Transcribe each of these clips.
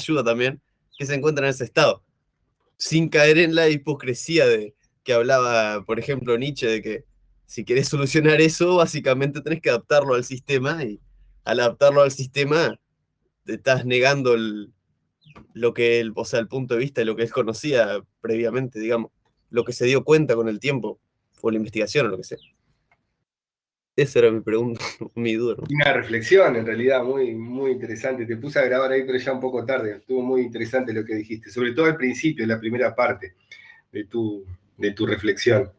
ayuda también, que se encuentra en ese estado, sin caer en la hipocresía de que hablaba, por ejemplo, Nietzsche, de que si querés solucionar eso, básicamente tenés que adaptarlo al sistema, y al adaptarlo al sistema te estás negando lo que él, o sea, el punto de vista de lo que él conocía previamente, digamos, lo que se dio cuenta con el tiempo, o la investigación, o lo que sea. Esa era mi pregunta, mi duda, ¿no? Una reflexión, en realidad, muy, muy interesante. Te puse a grabar ahí, pero ya un poco tarde. Estuvo muy interesante lo que dijiste, sobre todo al principio, la primera parte de tu reflexión.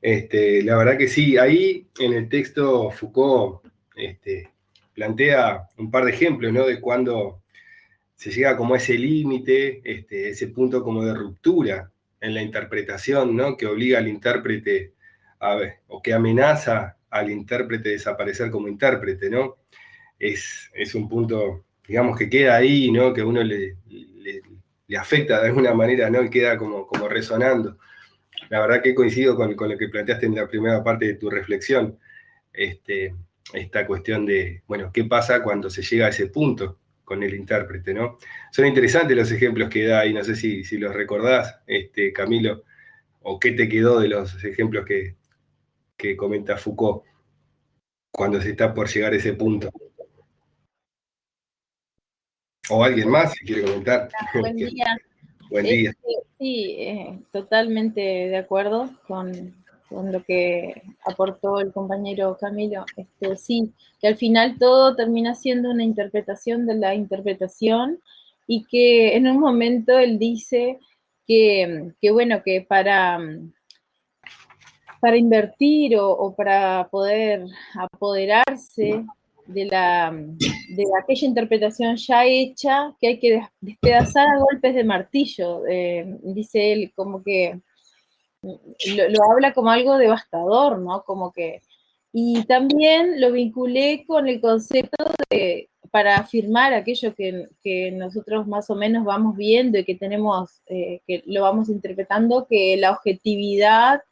La verdad que sí, ahí en el texto Foucault plantea un par de ejemplos, ¿no? De cuando se llega como a ese límite, ese punto como de ruptura en la interpretación, ¿no? Que obliga al intérprete o que amenaza al intérprete a desaparecer como intérprete, ¿no? Es un punto, digamos, que queda ahí, ¿no? Que a uno le afecta de alguna manera, ¿no? Y queda como resonando. La verdad que coincido con lo que planteaste en la primera parte de tu reflexión, esta cuestión de, bueno, ¿qué pasa cuando se llega a ese punto con el intérprete, ¿no? Son interesantes los ejemplos que da, y no sé si los recordás, Camilo, o qué te quedó de los ejemplos que comenta Foucault cuando se está por llegar a ese punto. O alguien más, si quiere comentar. Buen día. Buen día. Sí, totalmente de acuerdo con lo que aportó el compañero Camilo. Sí, que al final todo termina siendo una interpretación de la interpretación, y que en un momento él dice que bueno, que para invertir o para poder apoderarse de aquella interpretación ya hecha, que hay que despedazar a golpes de martillo. Dice él, como que lo habla como algo devastador, ¿no? Como que, y también lo vinculé con el concepto de, para afirmar aquello que nosotros más o menos vamos viendo y que tenemos, que lo vamos interpretando, que la objetividad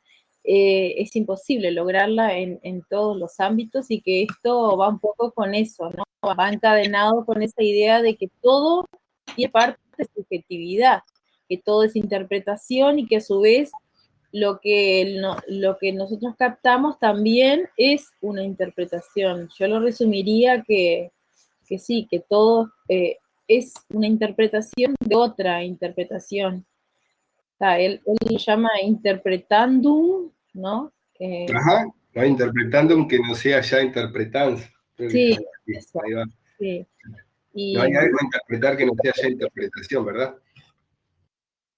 es imposible lograrla en todos los ámbitos, y que esto va un poco con eso, ¿no? Va encadenado con esa idea de que todo tiene parte de subjetividad, que todo es interpretación, y que a su vez lo que nosotros captamos también es una interpretación. Yo lo resumiría que sí, que todo es una interpretación de otra interpretación. Él lo llama interpretandum, ¿no? Ajá, va interpretando aunque no sea ya interpretanza. Sí, eso, ahí va. sí. No hay algo a interpretar que no sea ya interpretación, ¿verdad?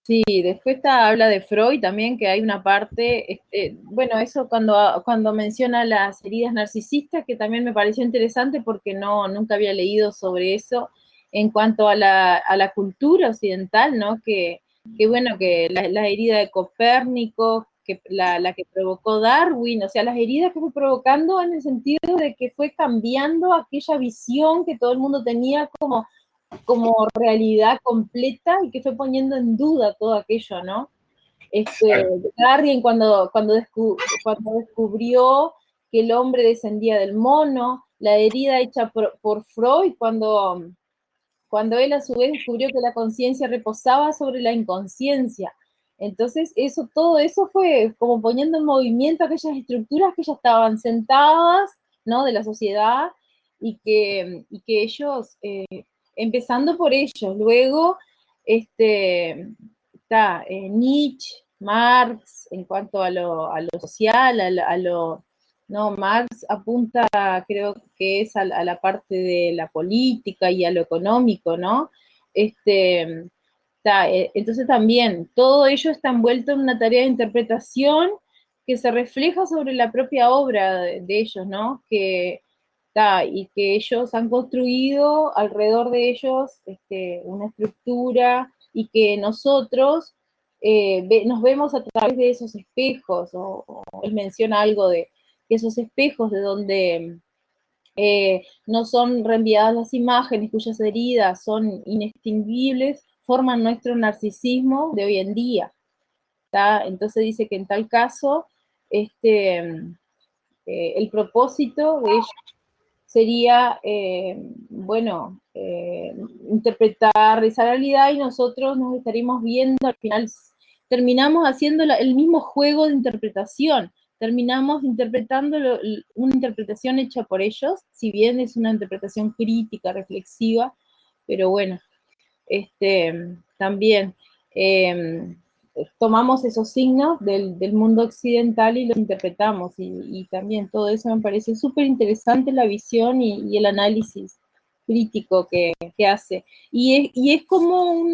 Sí, después habla de Freud también, que hay una parte, bueno, eso cuando menciona las heridas narcisistas, que también me pareció interesante porque nunca había leído sobre eso en cuanto a la cultura occidental, ¿no? Que bueno, que la herida de Copérnico, que la que provocó Darwin, o sea, las heridas que fue provocando en el sentido de que fue cambiando aquella visión que todo el mundo tenía como realidad completa, y que fue poniendo en duda todo aquello, ¿no? Darwin cuando descubrió que el hombre descendía del mono, la herida hecha por Freud cuando él a su vez descubrió que la conciencia reposaba sobre la inconsciencia. Entonces, todo eso fue como poniendo en movimiento aquellas estructuras que ya estaban sentadas, ¿no? De la sociedad, y que ellos, empezando por ellos, luego está Nietzsche, Marx, en cuanto a lo social, no, Marx apunta, creo que es a la parte de la política y a lo económico, ¿no? Entonces también, todo ello está envuelto en una tarea de interpretación que se refleja sobre la propia obra de ellos, ¿no? Y que ellos han construido alrededor de ellos una estructura, y que nosotros nos vemos a través de esos espejos, o él menciona algo de esos espejos de donde no son reenviadas las imágenes, cuyas heridas son inextinguibles, forman nuestro narcisismo de hoy en día. Entonces dice que en tal caso, el propósito de ellos sería, bueno, interpretar esa realidad y nosotros nos estaríamos viendo, al final terminamos haciendo el mismo juego de interpretación, terminamos interpretando una interpretación hecha por ellos, si bien es una interpretación crítica, reflexiva, pero bueno, también tomamos esos signos del mundo occidental y los interpretamos, y también todo eso me parece súper interesante, la visión y el análisis crítico que hace. Y es como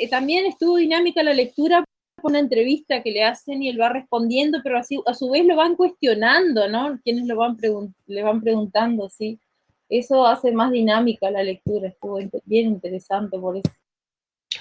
también estuvo dinámica la lectura, una entrevista que le hacen y él va respondiendo, pero así, a su vez lo van cuestionando, ¿no? Quienes le van preguntando, ¿sí? Eso hace más dinámica la lectura, estuvo bien interesante por eso.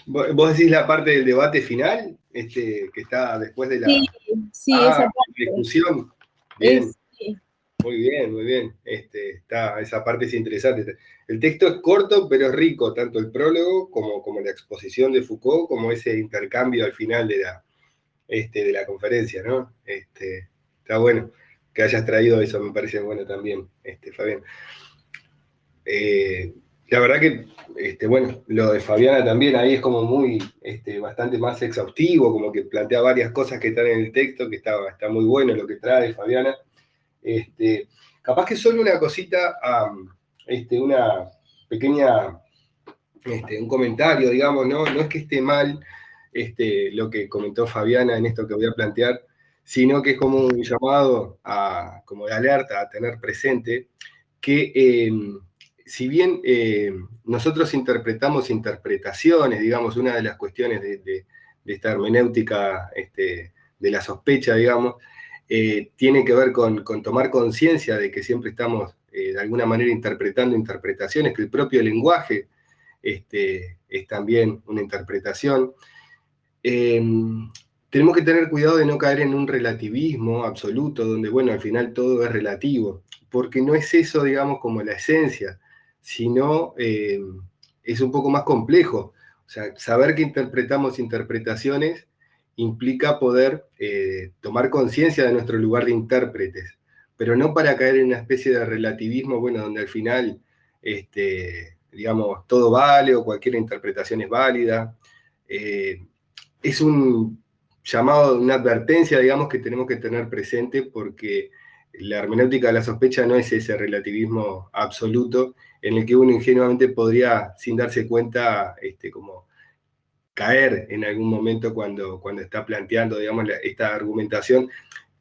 ¿Vos decís la parte del debate final? Que está después de la esa parte. discusión. Bien. Sí. Muy bien, muy bien. Esa parte es interesante. El texto es corto, pero es rico, tanto el prólogo como la exposición de Foucault, como ese intercambio al final de la conferencia, ¿no? Está bueno que hayas traído eso, me parece bueno también, Fabián. La verdad que, bueno, lo de Fabiana también ahí es como muy, bastante más exhaustivo, como que plantea varias cosas que están en el texto, que está muy bueno lo que trae Fabiana. Capaz que solo una cosita, una pequeña, un comentario, digamos, no es que esté mal lo que comentó Fabiana en esto que voy a plantear, sino que es como un llamado como de alerta a tener presente que si bien nosotros interpretamos interpretaciones, digamos, una de las cuestiones de esta hermenéutica de la sospecha, digamos, tiene que ver con tomar conciencia de que siempre estamos de alguna manera interpretando interpretaciones, que el propio lenguaje es también una interpretación. Tenemos que tener cuidado de no caer en un relativismo absoluto, donde, bueno, al final todo es relativo, porque no es eso, digamos, como la esencia, sino es un poco más complejo. O sea, saber que interpretamos interpretaciones implica poder tomar conciencia de nuestro lugar de intérpretes, pero no para caer en una especie de relativismo, bueno, donde al final, digamos, todo vale o cualquier interpretación es válida. Es un llamado, una advertencia, digamos, que tenemos que tener presente porque la hermenéutica de la sospecha no es ese relativismo absoluto en el que uno ingenuamente podría, sin darse cuenta, como caer en algún momento cuando está planteando, digamos, esta argumentación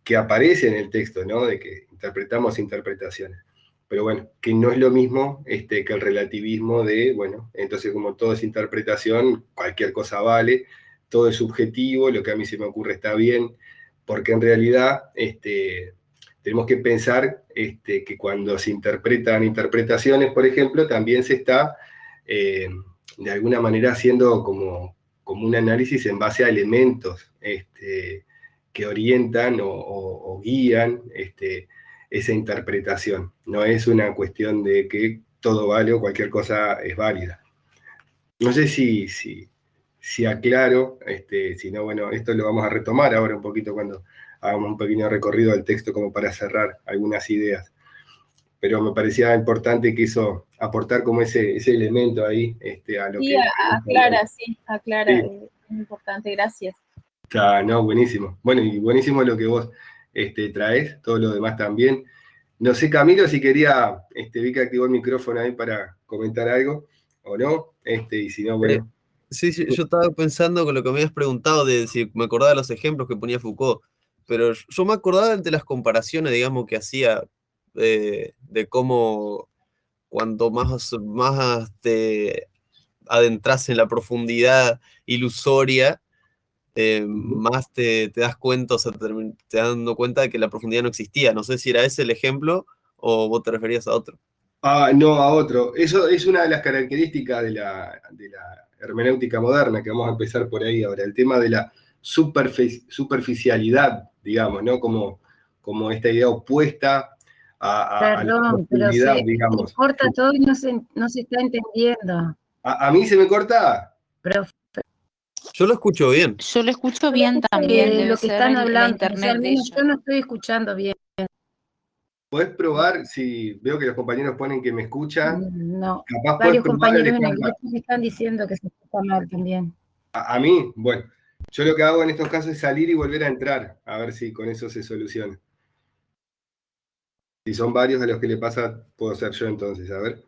que aparece en el texto, ¿no? De que interpretamos interpretaciones. Pero bueno, que no es lo mismo que el relativismo de, bueno, entonces como todo es interpretación, cualquier cosa vale, todo es subjetivo, lo que a mí se me ocurre está bien, porque en realidad tenemos que pensar que cuando se interpretan interpretaciones, por ejemplo, también se está de alguna manera haciendo como un análisis en base a elementos que orientan o guían esa interpretación. No es una cuestión de que todo vale o cualquier cosa es válida. No sé si aclaro, si no, bueno, esto lo vamos a retomar ahora un poquito cuando hagamos un pequeño recorrido del texto como para cerrar algunas ideas. Pero me parecía importante que aportar como ese elemento ahí a lo sí, que... aclara, Sí. es importante, gracias. Está, no, buenísimo. Bueno, y buenísimo lo que vos traes, todo lo demás también. No sé, Camilo, si quería, vi que activó el micrófono ahí para comentar algo, o no, y si no, bueno. Sí, yo estaba pensando con lo que me habías preguntado de si me acordaba de los ejemplos que ponía Foucault, pero yo me acordaba de las comparaciones, digamos, que hacía de cómo cuanto más te adentras en la profundidad ilusoria, más te das cuenta, o sea, te das dando cuenta de que la profundidad no existía. No sé si era ese el ejemplo o vos te referías a otro. No, a otro. Eso es una de las características de la hermenéutica moderna, que vamos a empezar por ahí ahora, el tema de la superficialidad, digamos, ¿no? Como esta idea opuesta a la Perdón, pero profundidad, se digamos. corta todo y no se está entendiendo. ¿A mí se me corta? Profe, Yo lo escucho bien. Yo lo escucho bien también, debe lo que ser están la hablando, o sea, internet al de menos ellos. yo no estoy escuchando bien. podés probar, si veo que los compañeros ponen que me escuchan, No, capaz podés varios probar, compañeros en el Alejandra. grupo me están diciendo que se escucha mal también. A mí, bueno, yo lo que hago en estos casos es salir y volver a entrar, a ver si con eso se soluciona. Si son varios a los que le pasa, puedo ser yo entonces, a ver.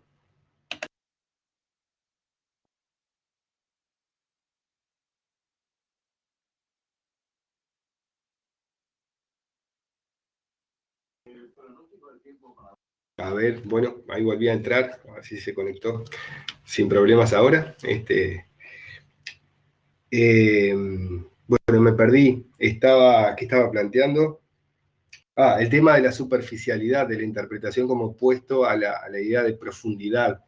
A ver, bueno, ahí volví a entrar, a ver si se conectó sin problemas ahora. Bueno, me perdí. ¿Qué estaba planteando? El tema de la superficialidad de la interpretación como opuesto a la idea de profundidad.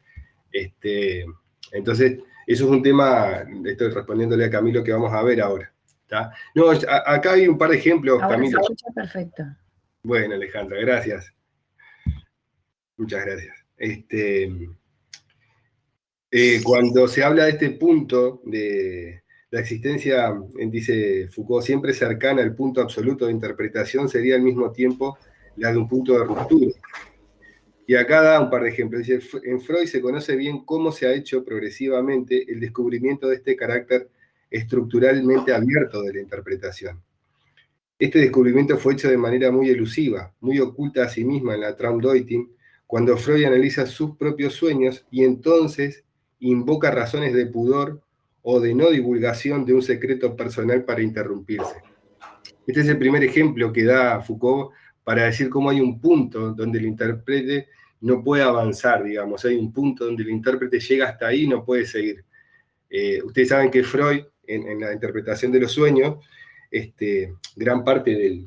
Entonces, eso es un tema, estoy respondiéndole a Camilo, que vamos a ver ahora. ¿Tá? No, acá hay un par de ejemplos, Ahora Camilo. se escucha perfecto. Bueno, Alejandra, gracias. Muchas gracias. Cuando se habla de este punto de la existencia, dice Foucault, siempre cercana al punto absoluto de interpretación, sería al mismo tiempo la de un punto de ruptura. Y acá da un par de ejemplos. Dice, en Freud se conoce bien cómo se ha hecho progresivamente el descubrimiento de este carácter estructuralmente abierto de la interpretación. Este descubrimiento fue hecho de manera muy elusiva, muy oculta a sí misma en la Traumdeutung, cuando Freud analiza sus propios sueños y entonces invoca razones de pudor o de no divulgación de un secreto personal para interrumpirse. Este es el primer ejemplo que da Foucault para decir cómo hay un punto donde el intérprete no puede avanzar, digamos, hay un punto donde el intérprete llega hasta ahí y no puede seguir. Ustedes saben que Freud, en la interpretación de los sueños, gran parte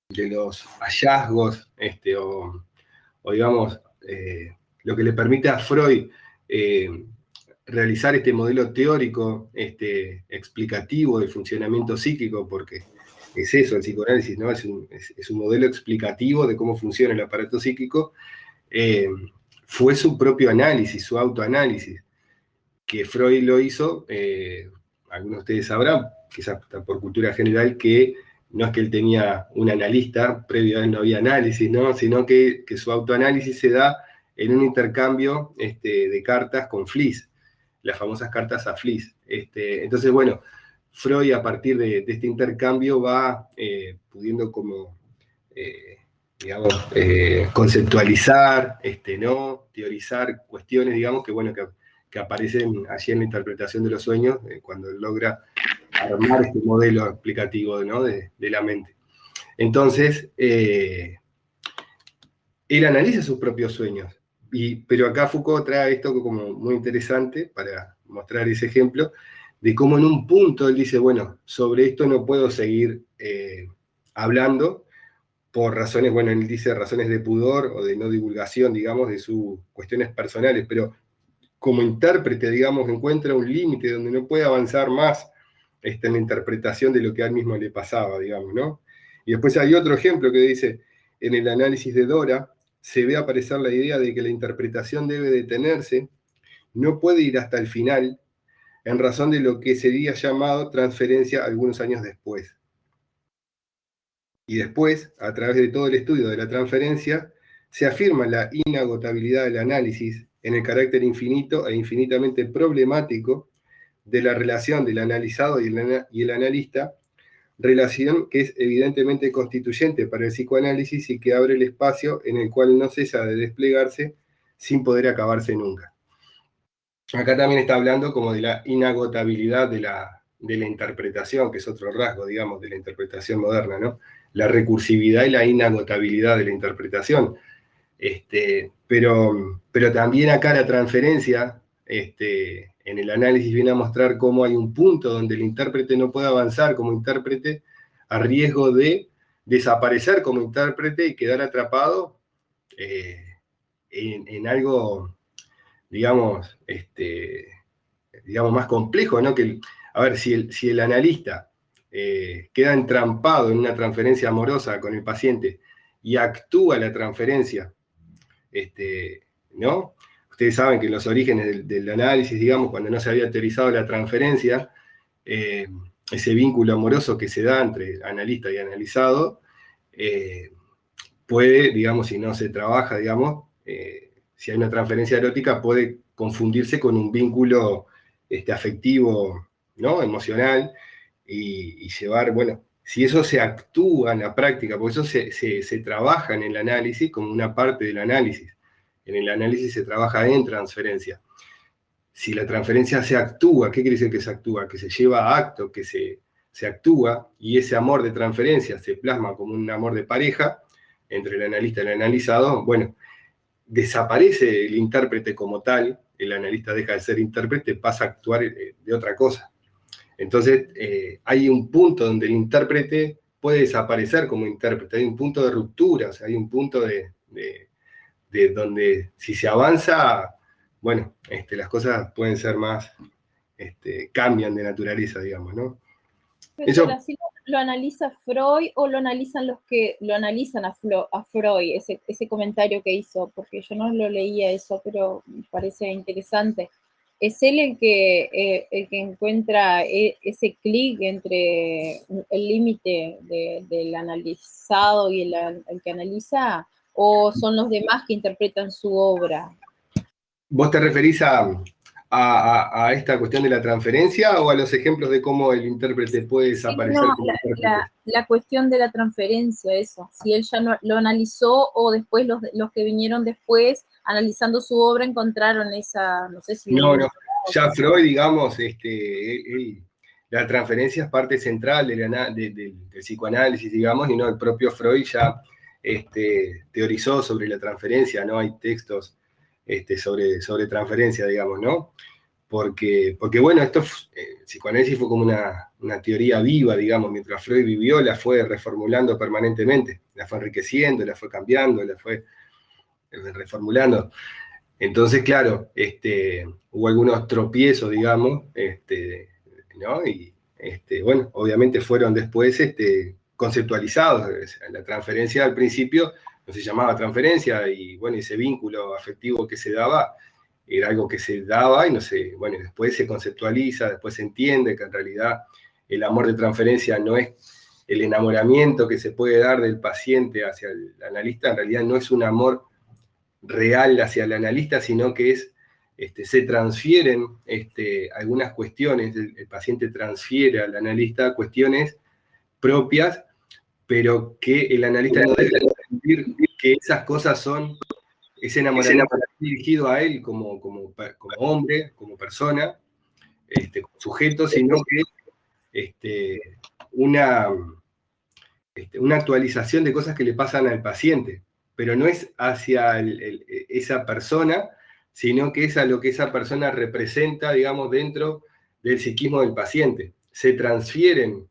de los hallazgos, o digamos, lo que le permite a Freud realizar este modelo teórico explicativo del funcionamiento psíquico, porque es eso el psicoanálisis, ¿no? Es un modelo explicativo de cómo funciona el aparato psíquico, fue su propio análisis, su autoanálisis, que Freud lo hizo, algunos de ustedes sabrán, quizás por cultura general, que no es que él tenía un analista, previo a él no había análisis, ¿no? Sino que su autoanálisis se da en un intercambio de cartas con Fliess, las famosas cartas a Fliess. Entonces, bueno, Freud a partir de este intercambio va pudiendo como, digamos, conceptualizar, ¿no? Teorizar cuestiones, digamos, que bueno, que aparecen allí en la interpretación de los sueños, cuando logra armar este modelo explicativo, ¿no? de la mente. Entonces, él analiza sus propios sueños, pero acá Foucault trae esto como muy interesante para mostrar ese ejemplo, de cómo en un punto él dice, bueno, sobre esto no puedo seguir hablando, por razones, bueno, él dice razones de pudor o de no divulgación, digamos, de sus cuestiones personales, pero como intérprete, digamos, encuentra un límite donde no puede avanzar más en la interpretación de lo que a él mismo le pasaba, digamos, ¿no? Y después hay otro ejemplo que dice, en el análisis de Dora, se ve aparecer la idea de que la interpretación debe detenerse, no puede ir hasta el final, en razón de lo que sería llamado transferencia algunos años después. Y después, a través de todo el estudio de la transferencia, se afirma la inagotabilidad del análisis en el carácter infinito e infinitamente problemático de la relación del analizado y el analista, relación que es evidentemente constituyente para el psicoanálisis y que abre el espacio en el cual no cesa de desplegarse sin poder acabarse nunca. Acá también está hablando como de la inagotabilidad de la interpretación, que es otro rasgo, digamos, de la interpretación moderna, ¿no? La recursividad y la inagotabilidad de la interpretación. Pero también acá la transferencia, en el análisis viene a mostrar cómo hay un punto donde el intérprete no puede avanzar como intérprete a riesgo de desaparecer como intérprete y quedar atrapado en algo, digamos, digamos, más complejo, ¿no? A ver, si el analista queda entrampado en una transferencia amorosa con el paciente y actúa la transferencia, ¿no? Ustedes saben que en los orígenes del análisis, digamos, cuando no se había teorizado la transferencia, ese vínculo amoroso que se da entre analista y analizado, puede, digamos, si no se trabaja, digamos, si hay una transferencia erótica, puede confundirse con un vínculo afectivo, ¿no? Emocional, y llevar, bueno, si eso se actúa en la práctica, porque eso se trabaja en el análisis como una parte del análisis. En el análisis se trabaja en transferencia. Si la transferencia se actúa, ¿qué quiere decir que se actúa? Que se lleva a acto, que se actúa, y ese amor de transferencia se plasma como un amor de pareja entre el analista y el analizado. Bueno, desaparece el intérprete como tal, el analista deja de ser intérprete, pasa a actuar de otra cosa. Entonces, hay un punto donde el intérprete puede desaparecer como intérprete, hay un punto de ruptura, o sea, hay un punto de donde si se avanza, bueno, las cosas pueden ser más, cambian de naturaleza, digamos, ¿no? Eso así lo analiza Freud o lo analizan los que lo analizan a Freud, ese comentario que hizo, porque yo no lo leía eso, pero me parece interesante. ¿Es él el que encuentra ese clic entre el límite del analizado y el que analiza, o son los demás que interpretan su obra? ¿Vos te referís a esta cuestión de la transferencia o a los ejemplos de cómo el intérprete puede desaparecer? Sí, no, la cuestión de la transferencia, eso. Si él ya no, lo analizó o después los que vinieron después, analizando su obra, encontraron esa, no sé si... No, ya Freud, digamos, la transferencia es parte central del psicoanálisis, digamos, y no, el propio Freud ya teorizó sobre la transferencia, ¿no? Hay textos sobre transferencia, digamos, ¿no? Porque bueno, el psicoanálisis fue como una teoría viva, digamos, mientras Freud vivió, la fue reformulando permanentemente, la fue enriqueciendo, la fue cambiando, la fue reformulando. Entonces, claro, hubo algunos tropiezos, digamos, ¿no? Y, bueno, obviamente fueron después conceptualizados. La transferencia al principio no se llamaba transferencia, y bueno, ese vínculo afectivo que se daba era algo que se daba y no sé, bueno, después se conceptualiza, después se entiende que en realidad el amor de transferencia no es el enamoramiento que se puede dar del paciente hacia el analista, en realidad no es un amor real hacia el analista, sino que se transfieren algunas cuestiones, el paciente transfiere al analista cuestiones propias, pero que el analista no debe sentir que esas cosas son ese enamoramiento dirigido a él como hombre, como persona, como sujeto, sino que una actualización de cosas que le pasan al paciente, pero no es hacia esa persona, sino que es a lo que esa persona representa, digamos, dentro del psiquismo del paciente. Se transfieren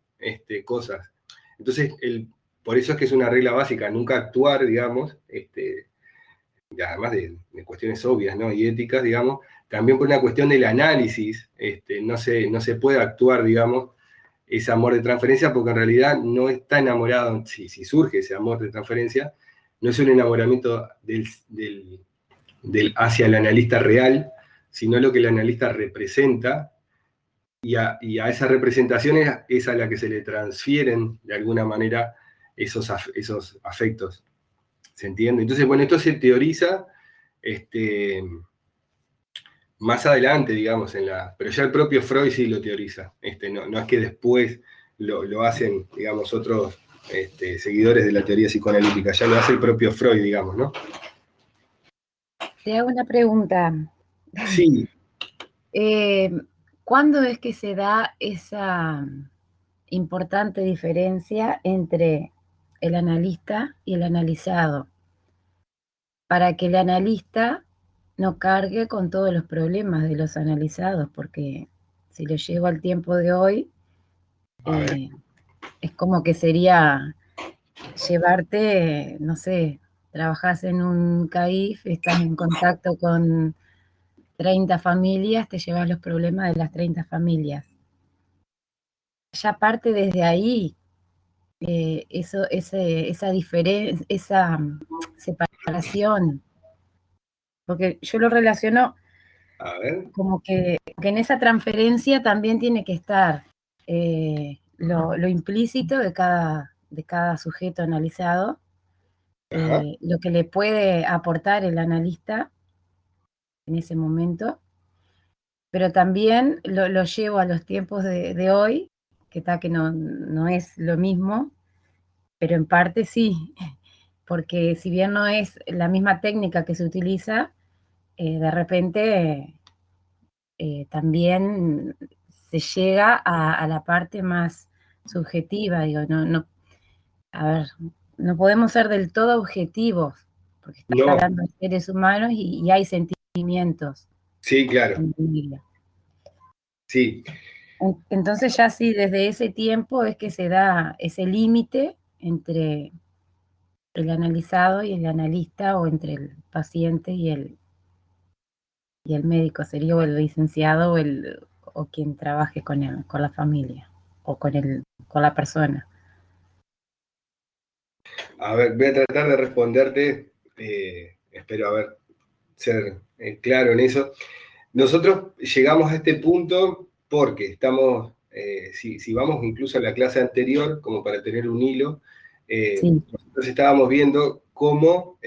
cosas. Entonces, por eso es que es una regla básica, nunca actuar, digamos, además de cuestiones obvias, ¿no? Y éticas, digamos, también por una cuestión del análisis, no se puede actuar, digamos, ese amor de transferencia, porque en realidad no está enamorado, si surge ese amor de transferencia, no es un enamoramiento hacia el analista real, sino lo que el analista representa, y a esa representación es a la que se le transfieren de alguna manera esos afectos. ¿Se entiende? Entonces, bueno, esto se teoriza más adelante, digamos, pero ya el propio Freud sí lo teoriza. No es que después lo hacen, digamos, otros seguidores de la teoría psicoanalítica, ya lo hace el propio Freud, digamos, ¿no? Te hago una pregunta. Sí. ¿Cuándo es que se da esa importante diferencia entre el analista y el analizado? Para que el analista no cargue con todos los problemas de los analizados, porque si lo llevo al tiempo de hoy, es como que sería llevarte, no sé, trabajás en un CAIF, estás en contacto con 30 familias, te llevas los problemas de las 30 familias. Ya parte desde ahí, esa diferencia, esa separación, porque yo lo relaciono como que en esa transferencia también tiene que estar lo implícito de cada sujeto analizado, lo que le puede aportar el analista en ese momento, pero también lo llevo a los tiempos de hoy, que no es lo mismo, pero en parte sí, porque si bien no es la misma técnica que se utiliza, de repente también se llega a la parte más subjetiva, digo, a ver, no podemos ser del todo objetivos, porque está No, hablando de seres humanos y hay sentimientos sí, claro, en medio. sí. Entonces ya sí, desde ese tiempo es que se da ese límite entre el analizado y el analista, o entre el paciente y el médico, sería o el licenciado o quien trabaje con la familia o con la persona. A ver, voy a tratar de responderte, espero ser claro en eso. Nosotros llegamos a este punto porque estamos, si vamos incluso a la clase anterior, como para tener un hilo, Sí. nosotros estábamos viendo cómo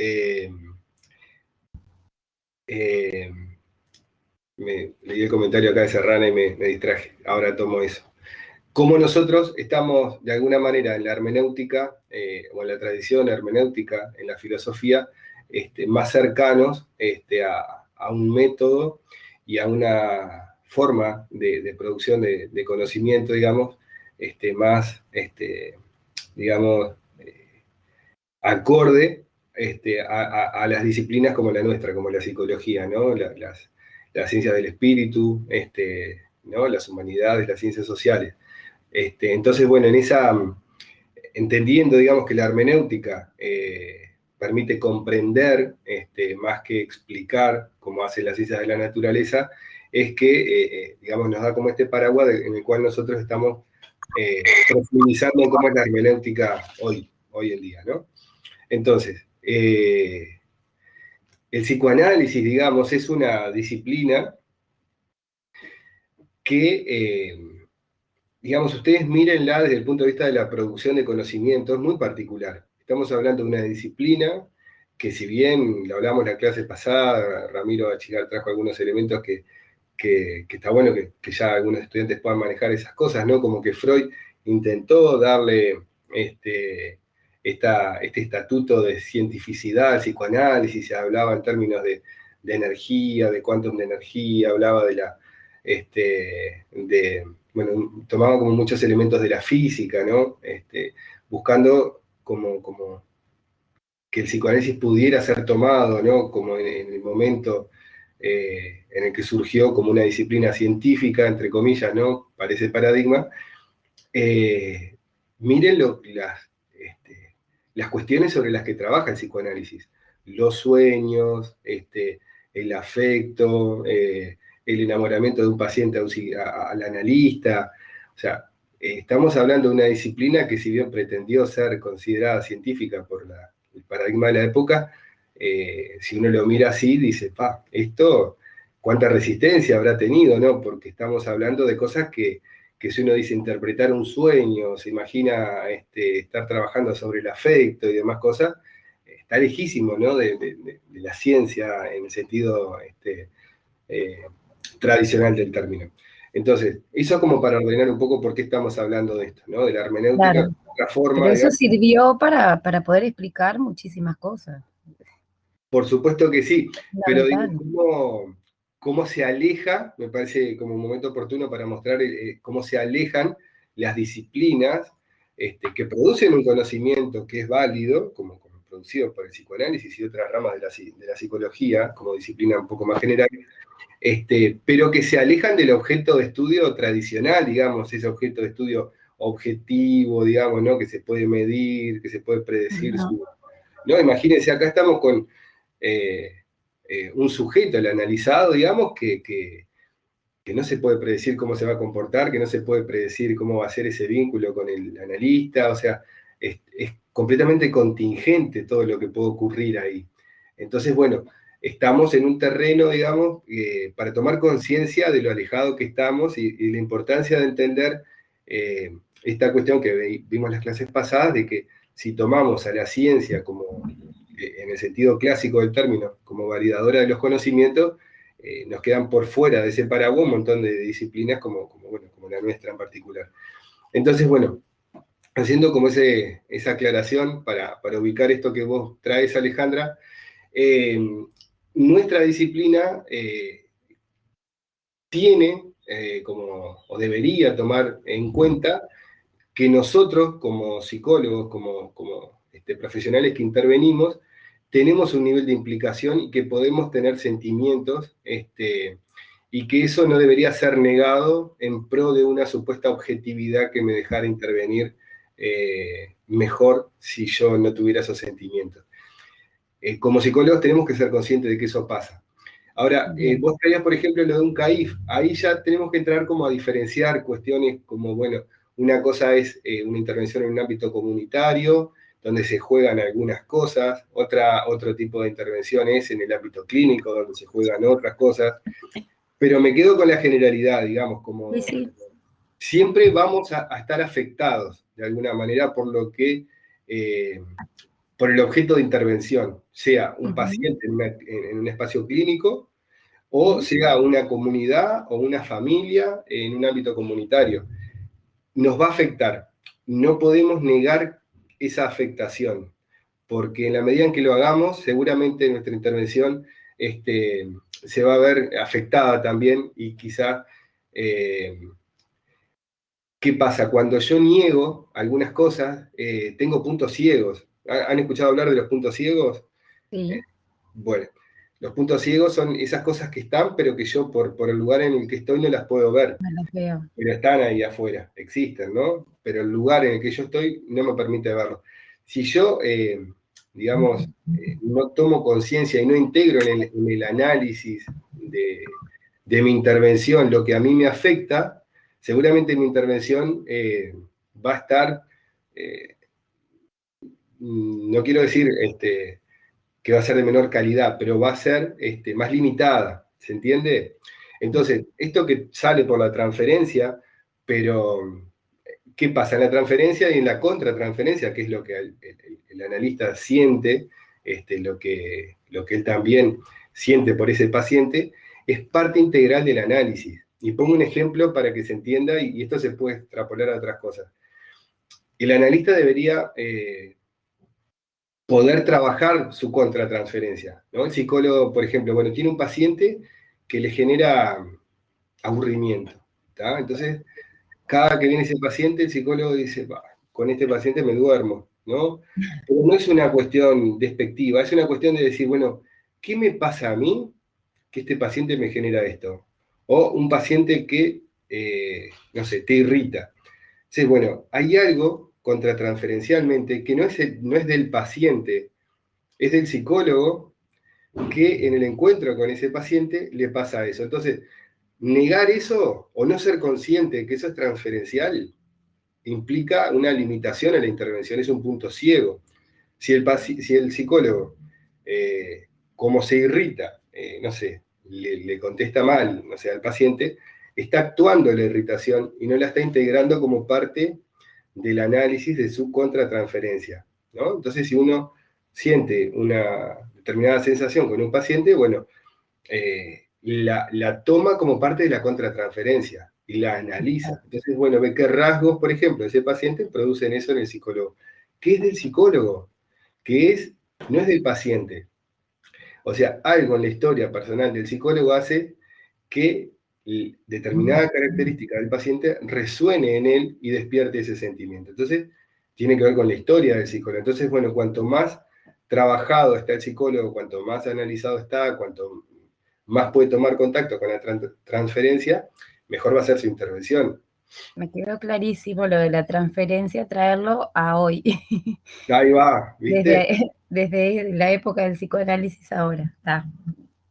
leí el comentario acá de Serrana y me distraje, ahora tomo eso. Cómo nosotros estamos, de alguna manera, en la hermenéutica, o en la tradición hermenéutica, en la filosofía, más cercanos a un método y a una forma de producción de conocimiento, digamos, más, digamos, acorde a las disciplinas como la nuestra, como la psicología, ¿no? Las ciencias del espíritu, ¿no? Las humanidades, las ciencias sociales. Entonces, bueno, entendiendo, digamos, que la hermenéutica permite comprender, más que explicar, como hacen las ciencias de la naturaleza, es que, digamos, nos da como este paraguas en el cual nosotros estamos profundizando en cómo es la hermenéutica hoy en día, ¿no? Entonces, el psicoanálisis, digamos, es una disciplina que, digamos, ustedes mírenla desde el punto de vista de la producción de conocimiento, es muy particular. Estamos hablando de una disciplina que, si bien lo hablamos en la clase pasada, Ramiro Achigar trajo algunos elementos que está bueno que ya algunos estudiantes puedan manejar esas cosas, ¿no? Como que Freud intentó darle este estatuto de cientificidad al psicoanálisis, se hablaba en términos de energía, de quantum de energía, hablaba bueno, tomaba como muchos elementos de la física, ¿no? Buscando como que el psicoanálisis pudiera ser tomado, ¿no? Como en el momento en el que surgió como una disciplina científica, entre comillas, ¿no? Parece paradigma. Miren las cuestiones sobre las que trabaja el psicoanálisis. Los sueños, el afecto, el enamoramiento de un paciente al analista. O sea, estamos hablando de una disciplina que, si bien pretendió ser considerada científica por el paradigma de la época, si uno lo mira así, dice, esto, ¿cuánta resistencia habrá tenido, no? Porque estamos hablando de cosas que si uno dice interpretar un sueño, se imagina estar trabajando sobre el afecto y demás cosas, está lejísimo, ¿no? de la ciencia en el sentido tradicional del término. Entonces, eso como para ordenar un poco por qué estamos hablando de esto, ¿no? De la hermenéutica, Claro. otra forma. Pero eso sirvió para poder explicar muchísimas cosas. Por supuesto que sí, pero digo, cómo se aleja, me parece como un momento oportuno para mostrar cómo se alejan las disciplinas que producen un conocimiento que es válido, como producido por el psicoanálisis y otras ramas de la psicología, como disciplina un poco más general, pero que se alejan del objeto de estudio tradicional, digamos, ese objeto de estudio objetivo, digamos, ¿no? Que se puede medir, que se puede predecir. ¿No? Imagínense, acá estamos con un sujeto, el analizado, digamos, que no se puede predecir cómo se va a comportar, que no se puede predecir cómo va a ser ese vínculo con el analista, o sea, es completamente contingente todo lo que puede ocurrir ahí. Entonces, bueno, estamos en un terreno, digamos, para tomar conciencia de lo alejado que estamos y la importancia de entender esta cuestión que vimos en las clases pasadas, de que si tomamos a la ciencia como en el sentido clásico del término, como validadora de los conocimientos, nos quedan por fuera de ese paraguas un montón de disciplinas como la nuestra en particular. Entonces, bueno, haciendo como esa aclaración para ubicar esto que vos traes, Alejandra, nuestra disciplina tiene o debería tomar en cuenta que nosotros como psicólogos, como profesionales que intervenimos, tenemos un nivel de implicación y que podemos tener sentimientos, y que eso no debería ser negado en pro de una supuesta objetividad que me dejara intervenir mejor si yo no tuviera esos sentimientos. Como psicólogos tenemos que ser conscientes de que eso pasa. Ahora, vos traías, por ejemplo, lo de un CAIF. Ahí ya tenemos que entrar como a diferenciar cuestiones como, bueno, una cosa es una intervención en un ámbito comunitario, donde se juegan algunas cosas, otro tipo de intervención es en el ámbito clínico, donde se juegan otras cosas, pero me quedo con la generalidad, digamos, como Sí. siempre vamos a estar afectados, de alguna manera, por el objeto de intervención, sea un paciente en un espacio clínico, o sea una comunidad o una familia en un ámbito comunitario. Nos va a afectar. No podemos negar esa afectación, porque en la medida en que lo hagamos, seguramente nuestra intervención se va a ver afectada también, y quizá, ¿qué pasa? Cuando yo niego algunas cosas, tengo puntos ciegos. ¿Han escuchado hablar de los puntos ciegos? Sí. Bueno, los puntos ciegos son esas cosas que están, pero que yo por el lugar en el que estoy no las puedo ver. Me las veo. Pero están ahí afuera, existen, ¿no? Pero el lugar en el que yo estoy no me permite verlo. Si yo, digamos, no tomo conciencia y no integro en el análisis de mi intervención lo que a mí me afecta, seguramente mi intervención va a estar, no quiero decir que va a ser de menor calidad, pero va a ser más limitada, ¿se entiende? Entonces, esto que sale por la transferencia, pero ¿qué pasa? En la transferencia y en la contratransferencia, que es lo que el analista siente, lo que él también siente por ese paciente, es parte integral del análisis. Y pongo un ejemplo para que se entienda, y esto se puede extrapolar a otras cosas. El analista debería poder trabajar su contratransferencia, ¿no? El psicólogo, por ejemplo, bueno, tiene un paciente que le genera aburrimiento, ¿tá? Entonces, cada que viene ese paciente, el psicólogo dice, con este paciente me duermo, ¿no? Pero no es una cuestión despectiva, es una cuestión de decir, bueno, ¿qué me pasa a mí que este paciente me genera esto? O un paciente que, no sé, te irrita. Entonces, bueno, hay algo contratransferencialmente que no es del paciente, es del psicólogo, que en el encuentro con ese paciente le pasa eso. Entonces, negar eso o no ser consciente de que eso es transferencial implica una limitación a la intervención, es un punto ciego. Si el psicólogo, como se irrita, no sé, le contesta mal, no sé, al paciente, está actuando la irritación y no la está integrando como parte del análisis de su contratransferencia, ¿no? Entonces, si uno siente una determinada sensación con un paciente, bueno, la toma como parte de la contratransferencia y la analiza. Entonces, bueno, ve qué rasgos, por ejemplo, de ese paciente producen eso en el psicólogo. ¿Qué es del psicólogo? No es del paciente. O sea, algo en la historia personal del psicólogo hace que determinada característica del paciente resuene en él y despierte ese sentimiento. Entonces, tiene que ver con la historia del psicólogo. Entonces, bueno, cuanto más trabajado está el psicólogo, cuanto más analizado está, cuanto más puede tomar contacto con la transferencia, mejor va a ser su intervención. Me quedó clarísimo lo de la transferencia, traerlo a hoy. Ahí va, ¿viste? Desde la época del psicoanálisis ahora.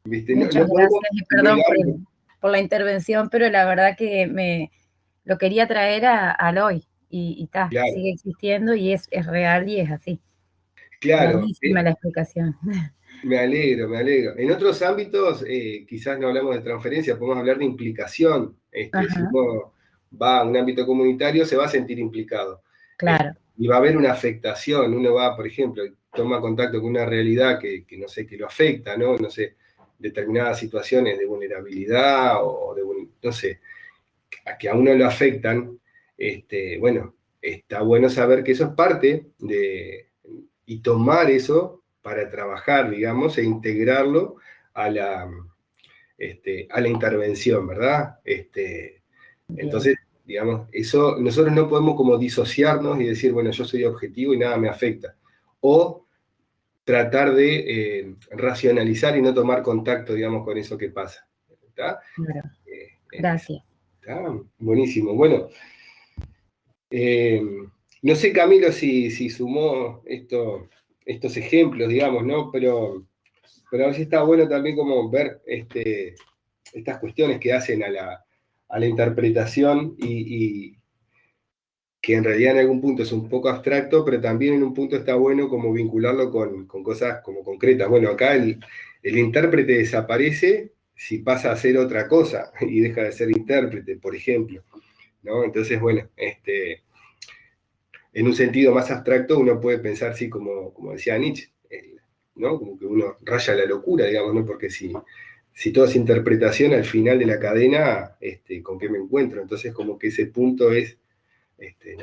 ¿Viste? Muchas gracias y perdón por la intervención, pero la verdad que lo quería traer al hoy y claro. Sigue existiendo y es real y es así. Claro. Buenísima la explicación. Me alegro. En otros ámbitos, quizás no hablamos de transferencia, podemos hablar de implicación. Si uno va a un ámbito comunitario, se va a sentir implicado. Claro. Y va a haber una afectación. Uno va, por ejemplo, toma contacto con una realidad que no sé, que lo afecta, ¿no? No sé, determinadas situaciones de vulnerabilidad o de, no sé, a que a uno lo afectan, bueno, está bueno saber que eso es parte y tomar eso para trabajar, digamos, e integrarlo a la intervención, ¿verdad? Entonces, digamos, eso, nosotros no podemos como disociarnos y decir, bueno, yo soy objetivo y nada me afecta. O tratar de racionalizar y no tomar contacto, digamos, con eso que pasa. ¿Está? Claro. Gracias. Está buenísimo. Bueno, no sé, Camilo, si sumó estos ejemplos, digamos, ¿no? Pero a veces está bueno también como ver estas cuestiones que hacen a la interpretación y que en realidad en algún punto es un poco abstracto, pero también en un punto está bueno como vincularlo con cosas como concretas. Bueno, acá el intérprete desaparece si pasa a ser otra cosa y deja de ser intérprete, por ejemplo, ¿no? Entonces, bueno, en un sentido más abstracto uno puede pensar, sí, como decía Nietzsche, ¿no? Como que uno raya la locura, digamos, ¿no? Porque si todo es interpretación, al final de la cadena, ¿con qué me encuentro? Entonces, como que ese punto es,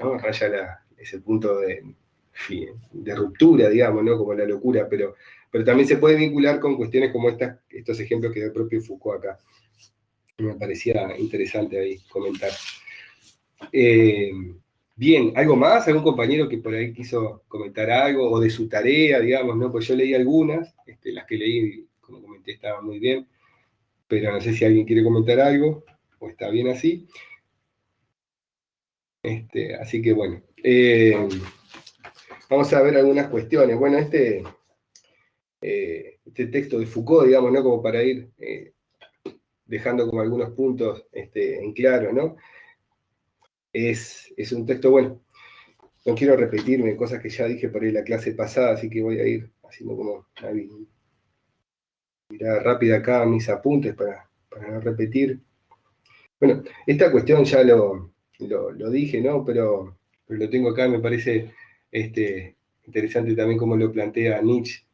¿no? Raya ese punto de ruptura, digamos, ¿no? Como la locura, pero también se puede vincular con cuestiones como estos ejemplos que da el propio Foucault acá. Me parecía interesante ahí comentar. Bien, ¿algo más? ¿Algún compañero que por ahí quiso comentar algo? O de su tarea, digamos, ¿no? Pues yo leí algunas, las que leí, como comenté, estaban muy bien, pero no sé si alguien quiere comentar algo, o está bien así. Así que bueno, vamos a ver algunas cuestiones. Bueno, este texto de Foucault, digamos, ¿no? Como para ir dejando como algunos puntos en claro, ¿no? Es un texto, bueno, no quiero repetirme cosas que ya dije por ahí en la clase pasada, así que voy a ir haciendo como una mirada rápida acá a mis apuntes para no repetir. Bueno, esta cuestión ya lo dije, ¿no? Pero lo tengo acá, me parece interesante también cómo lo plantea Nietzsche.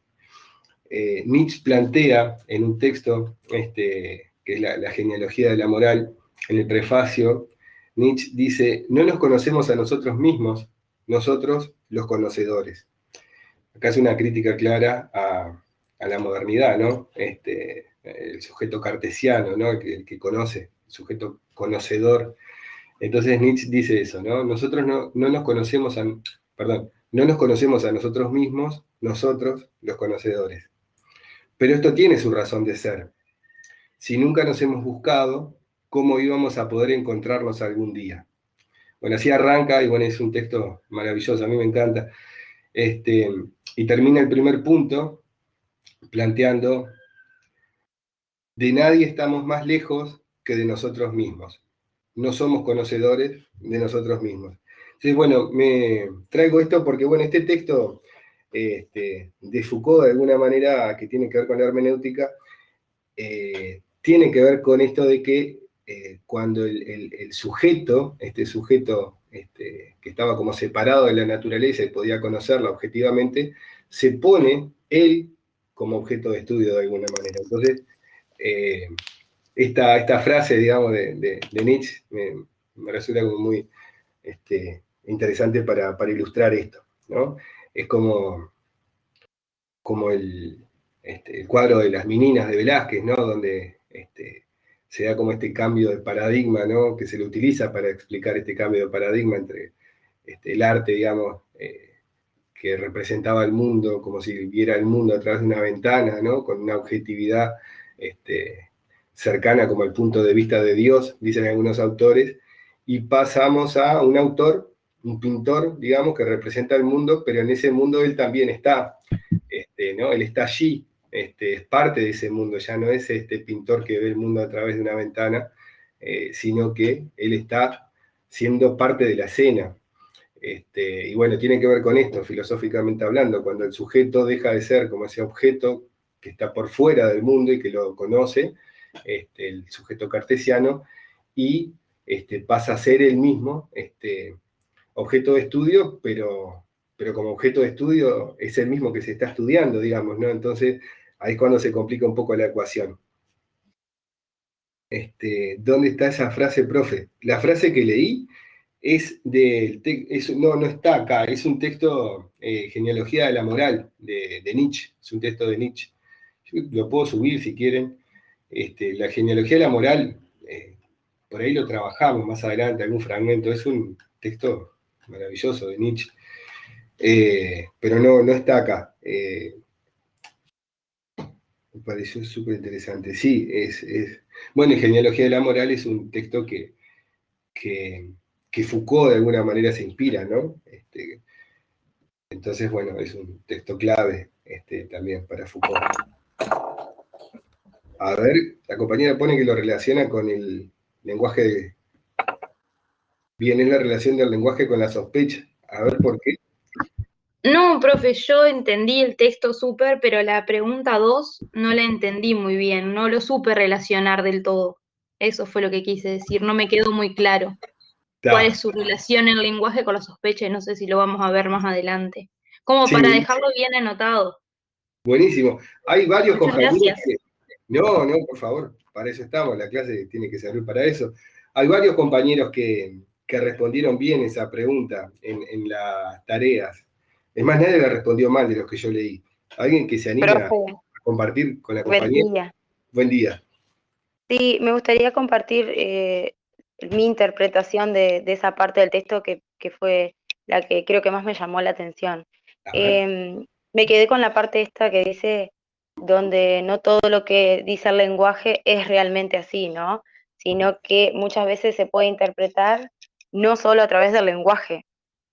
Nietzsche plantea en un texto, que es la genealogía de la moral, en el prefacio, Nietzsche dice, no nos conocemos a nosotros mismos, nosotros los conocedores. Acá es una crítica clara a la modernidad, ¿no? El sujeto cartesiano, ¿no? El que conoce, el sujeto conocedor. Entonces Nietzsche dice eso, ¿no? Nosotros no nos conocemos no nos conocemos a nosotros mismos, nosotros los conocedores. Pero esto tiene su razón de ser. Si nunca nos hemos buscado, ¿cómo íbamos a poder encontrarnos algún día? Bueno, así arranca, y bueno, es un texto maravilloso, a mí me encanta. Y termina el primer punto planteando, de nadie estamos más lejos que de nosotros mismos. No somos conocedores de nosotros mismos. Entonces, bueno, me traigo esto porque, bueno, este texto de Foucault, de alguna manera, que tiene que ver con la hermenéutica, tiene que ver con esto de que cuando el sujeto, este sujeto que estaba como separado de la naturaleza y podía conocerla objetivamente, se pone él como objeto de estudio de alguna manera. Entonces, esta frase, digamos, de Nietzsche me resulta como muy interesante para ilustrar esto, ¿no? Es como el cuadro de las meninas de Velázquez, ¿no? Donde se da como este cambio de paradigma, ¿no? Que se lo utiliza para explicar este cambio de paradigma entre el arte, digamos, que representaba el mundo como si viera el mundo a través de una ventana, ¿no? Con una objetividad cercana como el punto de vista de Dios, dicen algunos autores, y pasamos a un autor, un pintor, digamos, que representa el mundo, pero en ese mundo él también está, ¿no? Él está allí, es parte de ese mundo, ya no es este pintor que ve el mundo a través de una ventana, sino que él está siendo parte de la escena. Y bueno, tiene que ver con esto, filosóficamente hablando, cuando el sujeto deja de ser como ese objeto que está por fuera del mundo y que lo conoce, el sujeto cartesiano, y pasa a ser él mismo objeto de estudio, pero pero como objeto de estudio es el mismo que se está estudiando, digamos, ¿no? Entonces, ahí es cuando se complica un poco la ecuación. ¿Dónde está esa frase, profe? La frase que leí es no está acá, es un texto, Genealogía de la Moral, de Nietzsche, es un texto de Nietzsche. Yo lo puedo subir si quieren. La Genealogía de la Moral, por ahí lo trabajamos más adelante, algún fragmento, es un texto maravilloso de Nietzsche, pero no está acá. Me pareció súper interesante. Sí, bueno, y Genealogía de la Moral es un texto que Foucault de alguna manera se inspira, ¿no? Entonces, bueno, es un texto clave también para Foucault. A ver, la compañera pone que lo relaciona con el lenguaje Bien, es la relación del lenguaje con la sospecha. A ver por qué. No, profe, yo entendí el texto súper, pero la pregunta 2 no la entendí muy bien, no lo supe relacionar del todo. Eso fue lo que quise decir, no me quedó muy claro cuál es su relación en el lenguaje con la sospecha y no sé si lo vamos a ver más adelante. Como Sí, para dejarlo bien anotado. buenísimo. Hay varios Muchas compañeros gracias. que... No, por favor, para eso estamos, la clase tiene que servir para eso. Hay varios compañeros que respondieron bien esa pregunta en las tareas. Es más, nadie la respondió mal de los que yo leí. ¿Alguien que se anime a Profe, compartir con la buen compañera? día. Buen día. Sí, me gustaría compartir mi interpretación de esa parte del texto que fue la que creo que más me llamó la atención. A ver. Me quedé con la parte esta que dice, donde no todo lo que dice el lenguaje es realmente así, ¿no? Sino que muchas veces se puede interpretar no solo a través del lenguaje.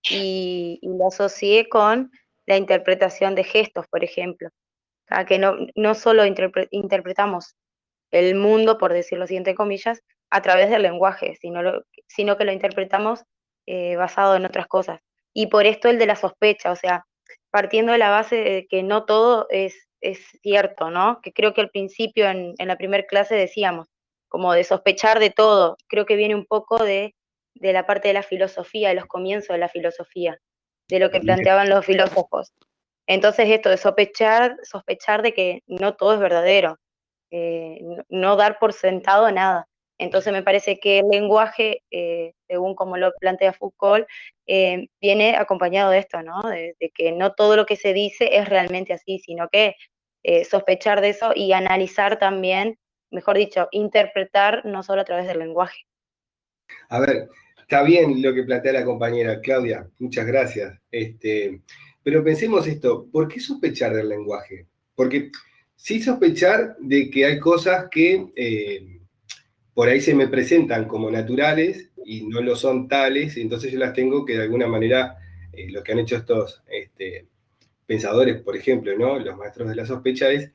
Y lo asocié con la interpretación de gestos, por ejemplo. O sea, que no solo interpretamos el mundo, por decirlo así, entre comillas, a través del lenguaje, sino que lo interpretamos basado en otras cosas. Y por esto el de la sospecha, o sea, partiendo de la base de que no todo es cierto, ¿no? Que creo que al principio en la primera clase decíamos, como de sospechar de todo, creo que viene un poco de la parte de la filosofía, de los comienzos de la filosofía, de lo que planteaban los filósofos. Entonces esto de sospechar de que no todo es verdadero, no dar por sentado nada. Entonces me parece que el lenguaje, según como lo plantea Foucault, viene acompañado de esto, ¿no? De que no todo lo que se dice es realmente así, sino que sospechar de eso y analizar también, mejor dicho, interpretar no solo a través del lenguaje. A ver, está bien lo que plantea la compañera Claudia, muchas gracias. Pero pensemos esto, ¿por qué sospechar del lenguaje? Porque sí sospechar de que hay cosas que por ahí se me presentan como naturales y no lo son tales, entonces yo las tengo que de alguna manera, lo que han hecho estos pensadores, por ejemplo, ¿no? Los maestros de la sospecha es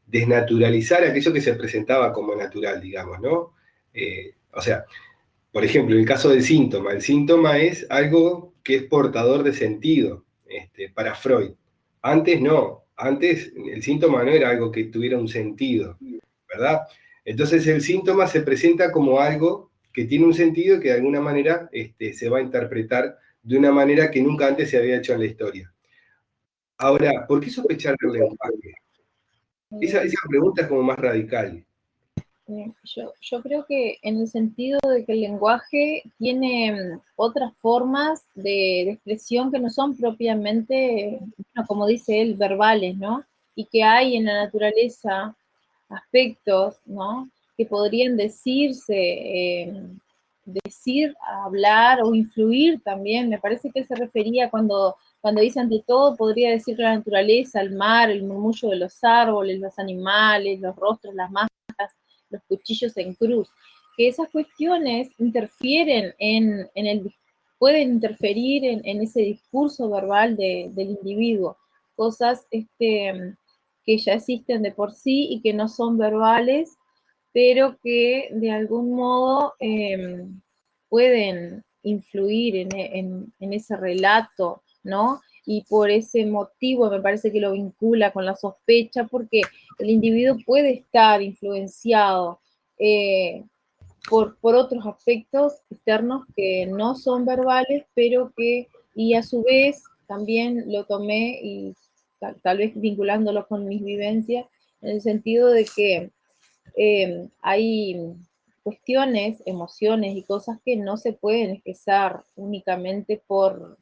desnaturalizar aquello que se presentaba como natural, digamos, ¿no? O sea, por ejemplo, en el caso del síntoma, el síntoma es algo que es portador de sentido, para Freud. Antes no, antes el síntoma no era algo que tuviera un sentido, ¿verdad? Entonces el síntoma se presenta como algo que tiene un sentido y que de alguna manera se va a interpretar de una manera que nunca antes se había hecho en la historia. Ahora, ¿por qué sospechar del lenguaje? Esa pregunta es como más radical. Yo creo que en el sentido de que el lenguaje tiene otras formas de expresión que no son propiamente, bueno, como dice él, verbales, ¿no? Y que hay en la naturaleza aspectos, ¿no? Que podrían decir, hablar o influir también. Me parece que él se refería cuando dice ante todo, podría decir la naturaleza, el mar, el murmullo de los árboles, los animales, los rostros, las máscaras, los cuchillos en cruz, que esas cuestiones interfieren pueden interferir en ese discurso verbal del individuo, cosas que ya existen de por sí y que no son verbales, pero que de algún modo pueden influir en ese relato, ¿no? Y por ese motivo me parece que lo vincula con la sospecha, porque el individuo puede estar influenciado por otros aspectos externos que no son verbales, pero que, y a su vez, también lo tomé y tal vez vinculándolo con mis vivencias, en el sentido de que hay cuestiones, emociones y cosas que no se pueden expresar únicamente por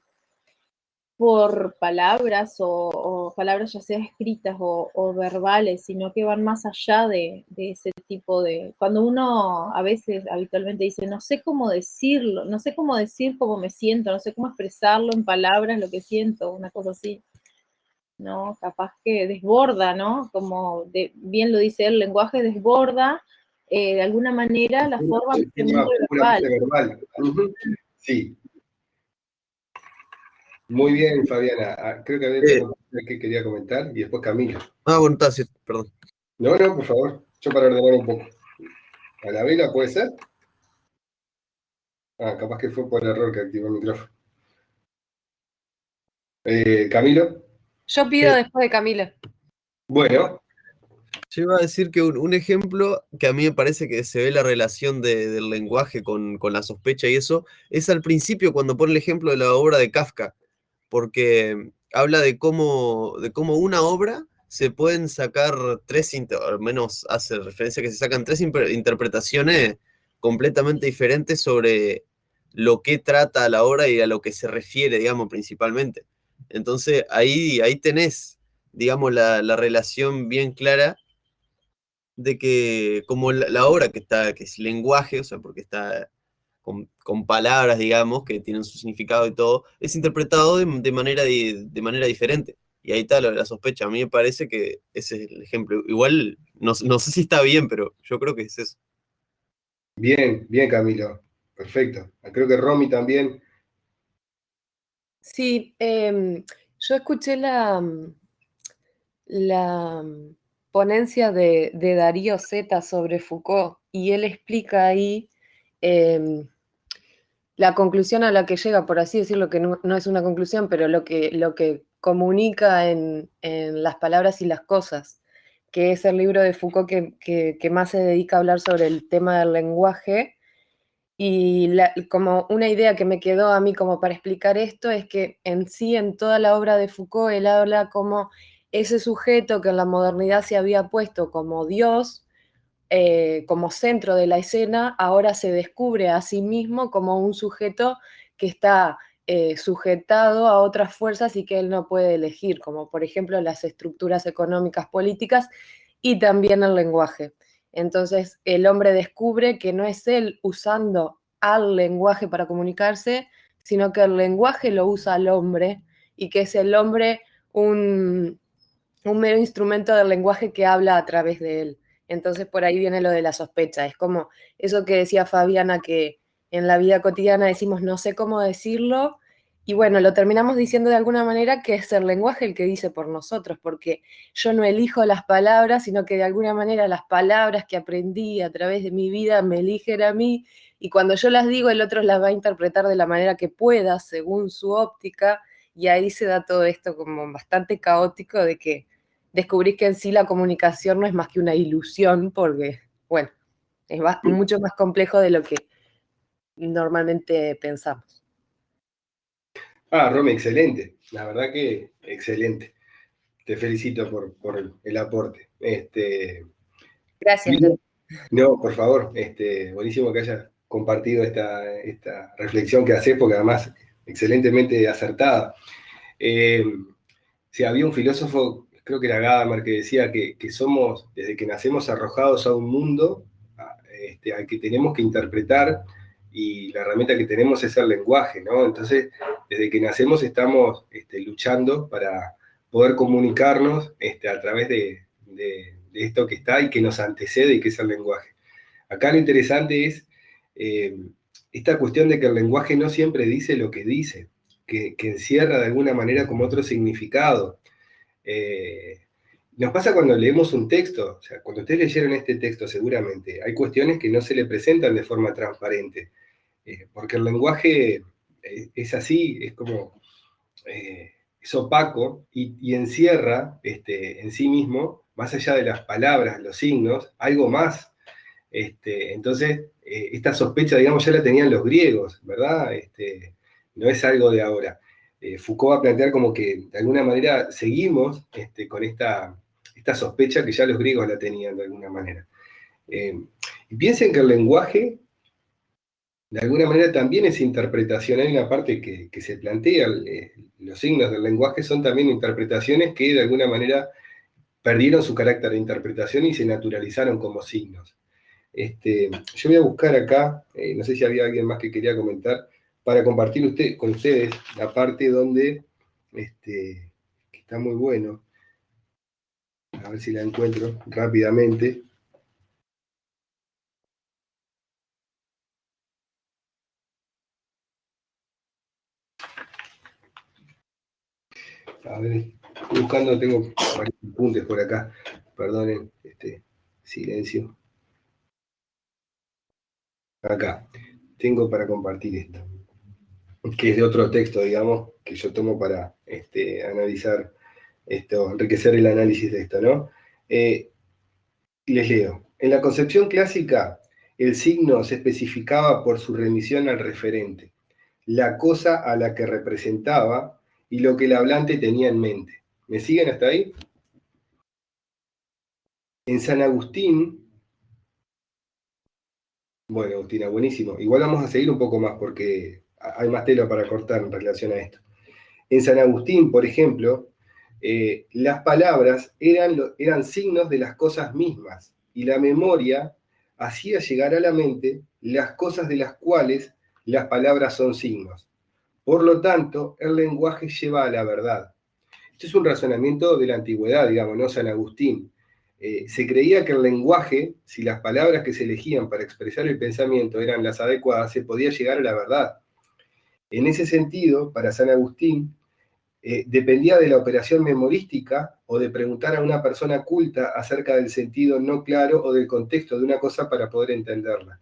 palabras o palabras ya sea escritas o verbales, sino que van más allá de ese tipo de... Cuando uno a veces habitualmente dice, no sé cómo decirlo, no sé cómo decir cómo me siento, no sé cómo expresarlo en palabras lo que siento, una cosa así, ¿no? Capaz que desborda, ¿no? Como bien lo dice el lenguaje desborda, de alguna manera, la forma El tema verbal. puramente verbal. Ujú. Sí, muy bien, Fabiana. Creo que había Eh, otro que quería comentar y después Camilo. bueno, está, sí, perdón. No, no, por favor. Yo para ordenar un poco. ¿A la vela puede ser? Ah, capaz que fue por error que activó el micrófono. Camilo. Yo pido después de Camila. Bueno, Yo iba a decir que un ejemplo que a mí me parece que se ve la relación del lenguaje con la sospecha y eso, es al principio cuando pone el ejemplo de la obra de Kafka, porque habla de cómo una obra se pueden sacar al menos hace referencia a que se sacan tres interpretaciones completamente diferentes sobre lo que trata la obra y a lo que se refiere, digamos, principalmente. Entonces ahí tenés, digamos, la relación bien clara de que como la obra que es lenguaje, o sea, porque está con palabras, digamos, que tienen su significado y todo, es interpretado de manera diferente. Y ahí está la sospecha. A mí me parece que ese es el ejemplo. Igual, no sé si está bien, pero yo creo que es eso. bien, bien, Camilo. Perfecto. Creo que Romy también. Sí, yo escuché la ponencia de Darío Zeta sobre Foucault y él explica ahí la conclusión a la que llega, por así decirlo, que no es una conclusión, pero lo que comunica en las palabras y las cosas, que es el libro de Foucault que más se dedica a hablar sobre el tema del lenguaje. Y como una idea que me quedó a mí como para explicar esto es que en sí, en toda la obra de Foucault, él habla como ese sujeto que en la modernidad se había puesto como Dios, como centro de la escena, ahora se descubre a sí mismo como un sujeto que está sujetado a otras fuerzas y que él no puede elegir, como por ejemplo las estructuras económicas políticas y también el lenguaje. Entonces el hombre descubre que no es él usando al lenguaje para comunicarse, sino que el lenguaje lo usa al hombre y que es el hombre un mero instrumento del lenguaje que habla a través de él. Entonces por ahí viene lo de la sospecha. Es como eso que decía Fabiana, que en la vida cotidiana decimos no sé cómo decirlo, y bueno, lo terminamos diciendo de alguna manera que es el lenguaje el que dice por nosotros, porque yo no elijo las palabras, sino que de alguna manera las palabras que aprendí a través de mi vida me eligen a mí, y cuando yo las digo el otro las va a interpretar de la manera que pueda, según su óptica, y ahí se da todo esto como bastante caótico de que descubrís que en sí la comunicación no es más que una ilusión, porque, bueno, es mucho más complejo de lo que normalmente pensamos. Romy, excelente. La verdad que excelente. Te felicito por el aporte. Gracias. No, por favor, buenísimo que hayas compartido esta reflexión que haces, porque además excelentemente acertada. Si había un filósofo, creo que era Gadamer, que decía que somos, desde que nacemos, arrojados a un mundo al que tenemos que interpretar, y la herramienta que tenemos es el lenguaje, ¿no? Entonces, desde que nacemos estamos luchando para poder comunicarnos a través de esto que está y que nos antecede y que es el lenguaje. Acá lo interesante es esta cuestión de que el lenguaje no siempre dice lo que dice, que encierra de alguna manera como otro significado. Nos pasa cuando leemos un texto, o sea, cuando ustedes leyeron este texto seguramente, hay cuestiones que no se le presentan de forma transparente, porque el lenguaje es así, es como, es opaco y encierra en sí mismo, más allá de las palabras, los signos, algo más. Entonces, esta sospecha, digamos, ya la tenían los griegos, ¿verdad? No es algo de ahora. Foucault va a plantear como que de alguna manera seguimos con esta sospecha que ya los griegos la tenían de alguna manera. Y piensen que el lenguaje, de alguna manera, también es interpretación. Hay una parte que se plantea, los signos del lenguaje son también interpretaciones que de alguna manera perdieron su carácter de interpretación y se naturalizaron como signos. Yo voy a buscar acá, no sé si había alguien más que quería comentar, para compartir con ustedes la parte donde, que está muy bueno, a ver si la encuentro rápidamente. A ver, estoy buscando, tengo varios apuntes por acá, perdonen este silencio. Acá, tengo para compartir esto, que es de otro texto, digamos, que yo tomo para analizar esto, enriquecer el análisis de esto, ¿no? Les leo. En la concepción clásica, el signo se especificaba por su remisión al referente, la cosa a la que representaba y lo que el hablante tenía en mente. ¿Me siguen hasta ahí? En San Agustín, bueno, Agustina, buenísimo. Igual vamos a seguir un poco más porque hay más tela para cortar en relación a esto. En San Agustín, por ejemplo, las palabras eran signos de las cosas mismas y la memoria hacía llegar a la mente las cosas de las cuales las palabras son signos. Por lo tanto, el lenguaje lleva a la verdad. Este es un razonamiento de la antigüedad, digamos, ¿no? San Agustín. Se creía que el lenguaje, si las palabras que se elegían para expresar el pensamiento eran las adecuadas, se podía llegar a la verdad. En ese sentido, para San Agustín, dependía de la operación memorística o de preguntar a una persona culta acerca del sentido no claro o del contexto de una cosa para poder entenderla.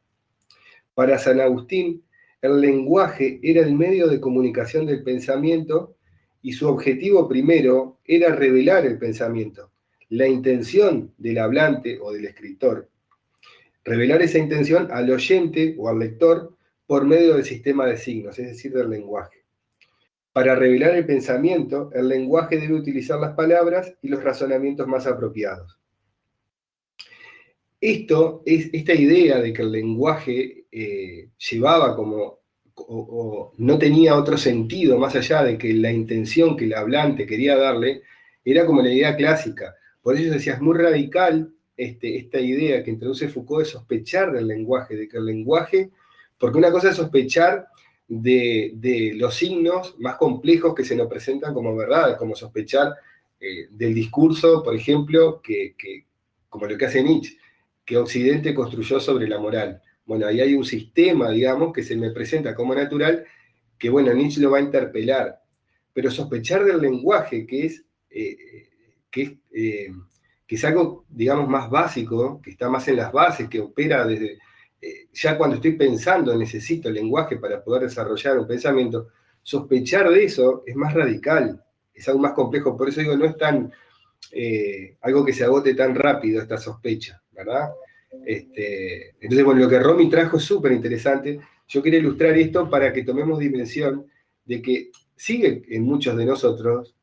Para San Agustín, el lenguaje era el medio de comunicación del pensamiento y su objetivo primero era revelar el pensamiento, la intención del hablante o del escritor. Revelar esa intención al oyente o al lector por medio del sistema de signos, es decir, del lenguaje. Para revelar el pensamiento, el lenguaje debe utilizar las palabras y los razonamientos más apropiados. Esta idea de que el lenguaje llevaba como, o no tenía otro sentido más allá de que la intención que el hablante quería darle, era como la idea clásica. Por eso decía, es muy radical esta idea que introduce Foucault de sospechar del lenguaje, de que el lenguaje, porque una cosa es sospechar de los signos más complejos que se nos presentan como verdades, como sospechar del discurso, por ejemplo, como lo que hace Nietzsche, que Occidente construyó sobre la moral. Bueno, ahí hay un sistema, digamos, que se me presenta como natural, que, bueno, Nietzsche lo va a interpelar. Pero sospechar del lenguaje, que es algo, digamos, más básico, que está más en las bases, que opera desde... ya cuando estoy pensando necesito el lenguaje para poder desarrollar un pensamiento, sospechar de eso es más radical, es algo más complejo. Por eso digo, no es tan... algo que se agote tan rápido esta sospecha, ¿verdad? Entonces, bueno, lo que Romy trajo es súper interesante. Yo quería ilustrar esto para que tomemos dimensión de que sigue en muchos de nosotros,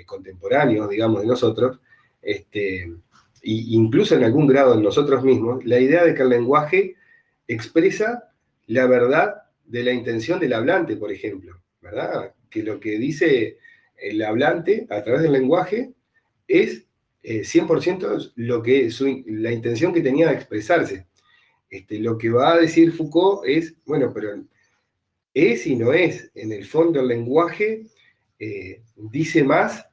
contemporáneos, digamos, de nosotros, incluso en algún grado en nosotros mismos, la idea de que el lenguaje expresa la verdad de la intención del hablante, por ejemplo, ¿verdad? Que lo que dice el hablante a través del lenguaje es 100% la intención que tenía de expresarse. Lo que va a decir Foucault es, bueno, pero es y no es. En el fondo el lenguaje dice más,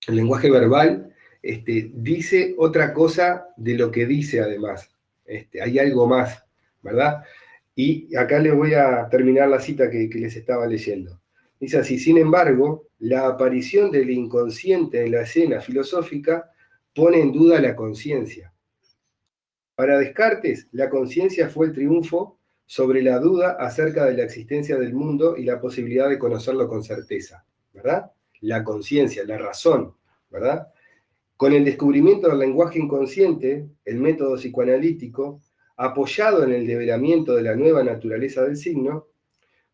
el lenguaje verbal dice otra cosa de lo que dice además. Hay algo más, ¿verdad? Y acá les voy a terminar la cita que les estaba leyendo. Dice así: sin embargo, la aparición del inconsciente en la escena filosófica pone en duda la conciencia. Para Descartes, la conciencia fue el triunfo sobre la duda acerca de la existencia del mundo y la posibilidad de conocerlo con certeza, ¿verdad? La conciencia, la razón, ¿verdad? Con el descubrimiento del lenguaje inconsciente, el método psicoanalítico, apoyado en el develamiento de la nueva naturaleza del signo,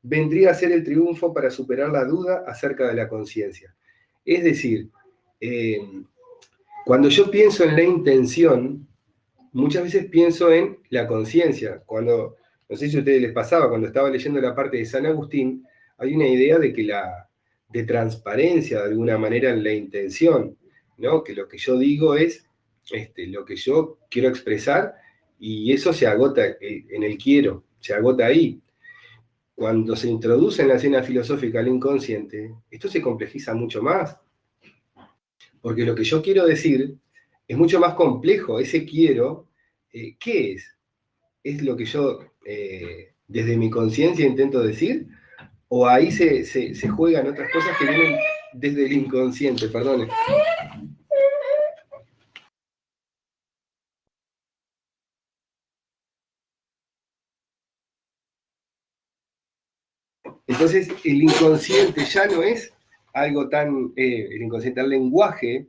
vendría a ser el triunfo para superar la duda acerca de la conciencia. Es decir, cuando yo pienso en la intención, muchas veces pienso en la conciencia. Cuando, no sé si a ustedes les pasaba, cuando estaba leyendo la parte de San Agustín, hay una idea de que de transparencia de alguna manera en la intención, ¿no? Que lo que yo digo es lo que yo quiero expresar y eso se agota en el quiero, se agota ahí. Cuando se introduce en la escena filosófica el inconsciente, esto se complejiza mucho más. Porque lo que yo quiero decir es mucho más complejo. Ese quiero, ¿qué es? ¿Es lo que yo desde mi conciencia intento decir? ¿O ahí se juegan otras cosas que vienen desde el inconsciente? Perdone. Entonces, el inconsciente ya no es algo tan, el inconsciente, el lenguaje,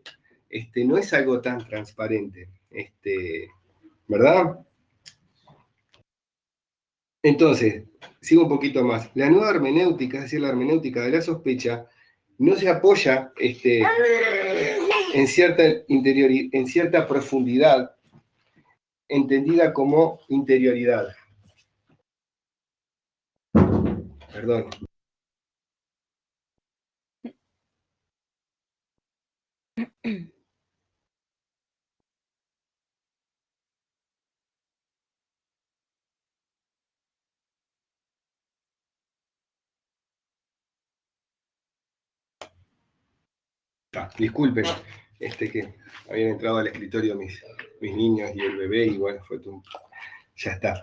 no es algo tan transparente, ¿verdad? Entonces, sigo un poquito más. La nueva hermenéutica, es decir, la hermenéutica de la sospecha, no se apoya en cierta profundidad, entendida como interioridad. Perdón. Disculpen, que habían entrado al escritorio mis niños y el bebé, y bueno, ya está.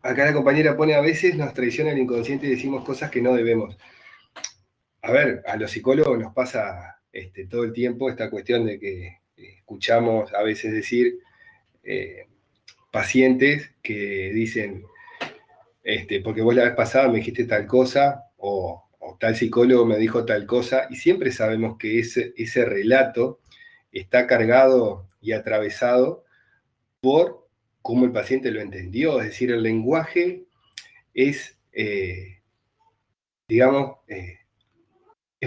Acá la compañera pone, a veces nos traiciona el inconsciente y decimos cosas que no debemos. A ver, a los psicólogos nos pasa todo el tiempo esta cuestión de que escuchamos a veces decir pacientes que dicen, porque vos la vez pasada me dijiste tal cosa, o tal psicólogo me dijo tal cosa, y siempre sabemos que ese relato está cargado y atravesado por cómo el paciente lo entendió. Es decir, el lenguaje es, es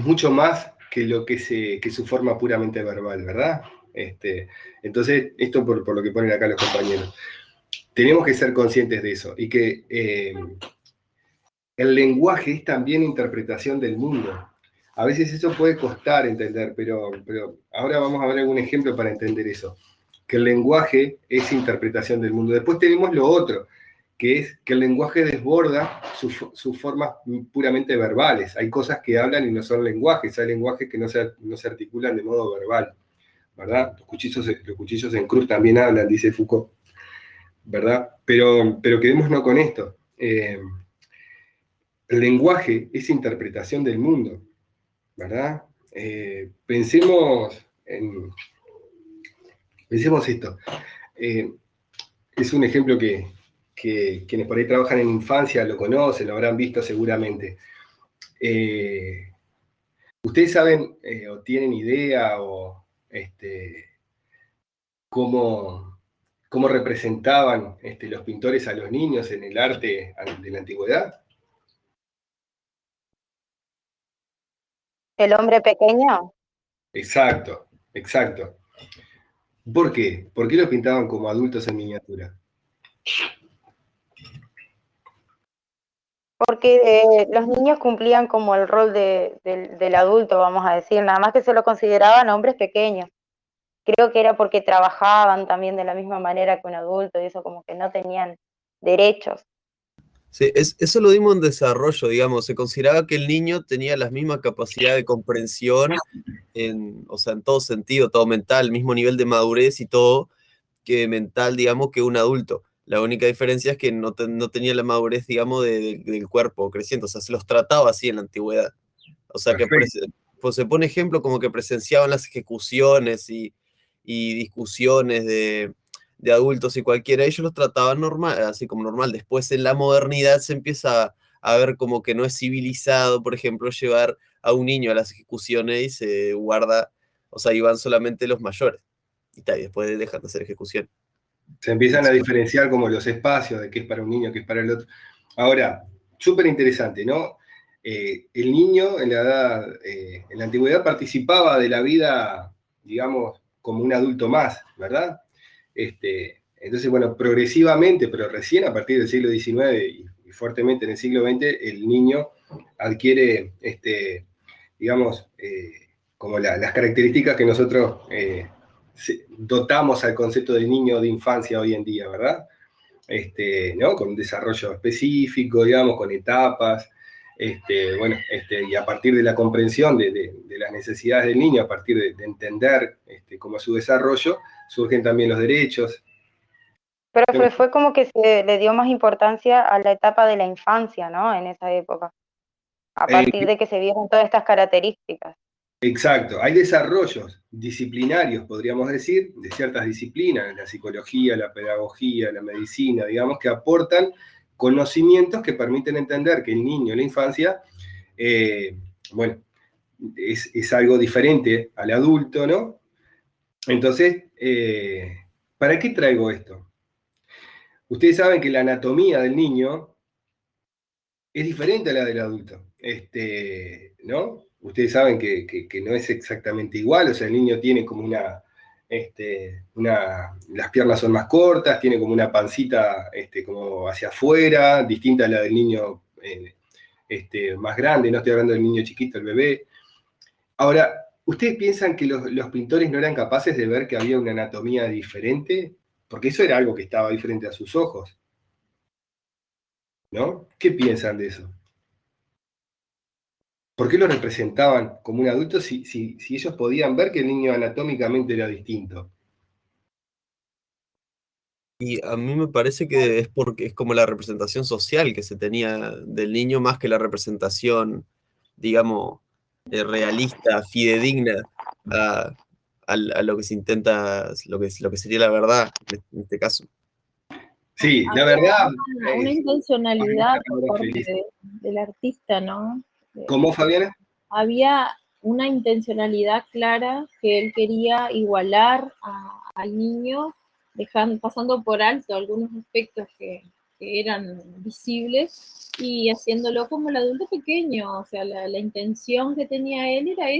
mucho más que su forma puramente verbal, ¿verdad? Entonces, esto por lo que ponen acá los compañeros. Tenemos que ser conscientes de eso, y que el lenguaje es también interpretación del mundo. A veces eso puede costar entender, pero ahora vamos a ver algún ejemplo para entender eso. Que el lenguaje es interpretación del mundo. Después tenemos lo otro, que es que el lenguaje desborda sus formas puramente verbales. Hay cosas que hablan y no son lenguajes, hay lenguajes que no se articulan de modo verbal, ¿verdad? Los cuchillos en cruz también hablan, dice Foucault, ¿verdad? Pero quedémonos con esto. El lenguaje es interpretación del mundo, ¿verdad? Pensemos esto. Es un ejemplo que quienes por ahí trabajan en infancia lo conocen, lo habrán visto seguramente. ¿Ustedes saben o tienen idea o cómo representaban los pintores a los niños en el arte de la antigüedad? ¿El hombre pequeño? Exacto. ¿Por qué? ¿Por qué los pintaban como adultos en miniatura? Porque los niños cumplían como el rol del adulto, vamos a decir, nada más que se lo consideraban hombres pequeños. Creo que era porque trabajaban también de la misma manera que un adulto y eso como que no tenían derechos. Sí, eso lo dimos en desarrollo, digamos. Se consideraba que el niño tenía la misma capacidad de comprensión, o sea, en todo sentido, todo mental, el mismo nivel de madurez y todo, que mental, digamos, que un adulto. La única diferencia es que no tenía la madurez, digamos, del cuerpo creciente. O sea, se los trataba así en la antigüedad. O sea, pues se pone ejemplo como que presenciaban las ejecuciones y discusiones de adultos y cualquiera, ellos los trataban normal, así como normal. Después en la modernidad se empieza a ver como que no es civilizado, por ejemplo, llevar a un niño a las ejecuciones y se guarda, o sea, iban solamente los mayores. Y después dejan de hacer ejecución. Se empiezan a diferenciar como los espacios de qué es para un niño, qué es para el otro. Ahora, súper interesante, ¿no? El niño en la antigüedad participaba de la vida, digamos, como un adulto más, ¿verdad? Entonces, bueno, progresivamente, pero recién a partir del siglo XIX y fuertemente en el siglo XX, el niño adquiere, digamos, como las características que nosotros dotamos al concepto de niño de infancia hoy en día, ¿verdad? ¿No? Con un desarrollo específico, digamos, con etapas, bueno, y a partir de la comprensión de las necesidades del niño, a partir de entender cómo es su desarrollo, surgen también los derechos. Profe, fue como que se le dio más importancia a la etapa de la infancia, ¿no? En esa época, a partir de que se vieron todas estas características. Exacto, hay desarrollos disciplinarios, podríamos decir, de ciertas disciplinas, la psicología, la pedagogía, la medicina, digamos, que aportan conocimientos que permiten entender que el niño en la infancia, bueno, es algo diferente al adulto, ¿no? Entonces, ¿para qué traigo esto? Ustedes saben que la anatomía del niño es diferente a la del adulto, ¿no? Ustedes saben que no es exactamente igual, o sea, el niño tiene como las piernas son más cortas, tiene como una pancita como hacia afuera, distinta a la del niño más grande, no estoy hablando del niño chiquito, el bebé. Ahora, ¿ustedes piensan que los pintores no eran capaces de ver que había una anatomía diferente? Porque eso era algo que estaba diferente a sus ojos, ¿no? ¿Qué piensan de eso? ¿Por qué lo representaban como un adulto si ellos podían ver que el niño anatómicamente era distinto? Y a mí me parece que es porque es como la representación social que se tenía del niño más que la representación, digamos, realista, fidedigna a lo que se intenta, lo que sería la verdad en este caso. Sí, la Había verdad. una intencionalidad por parte feliz. del artista, ¿no? ¿Cómo, Fabiana? Había una intencionalidad clara que él quería igualar al niño, pasando por alto algunos aspectos que eran visibles y haciéndolo como el adulto pequeño. O sea, la intención que tenía él era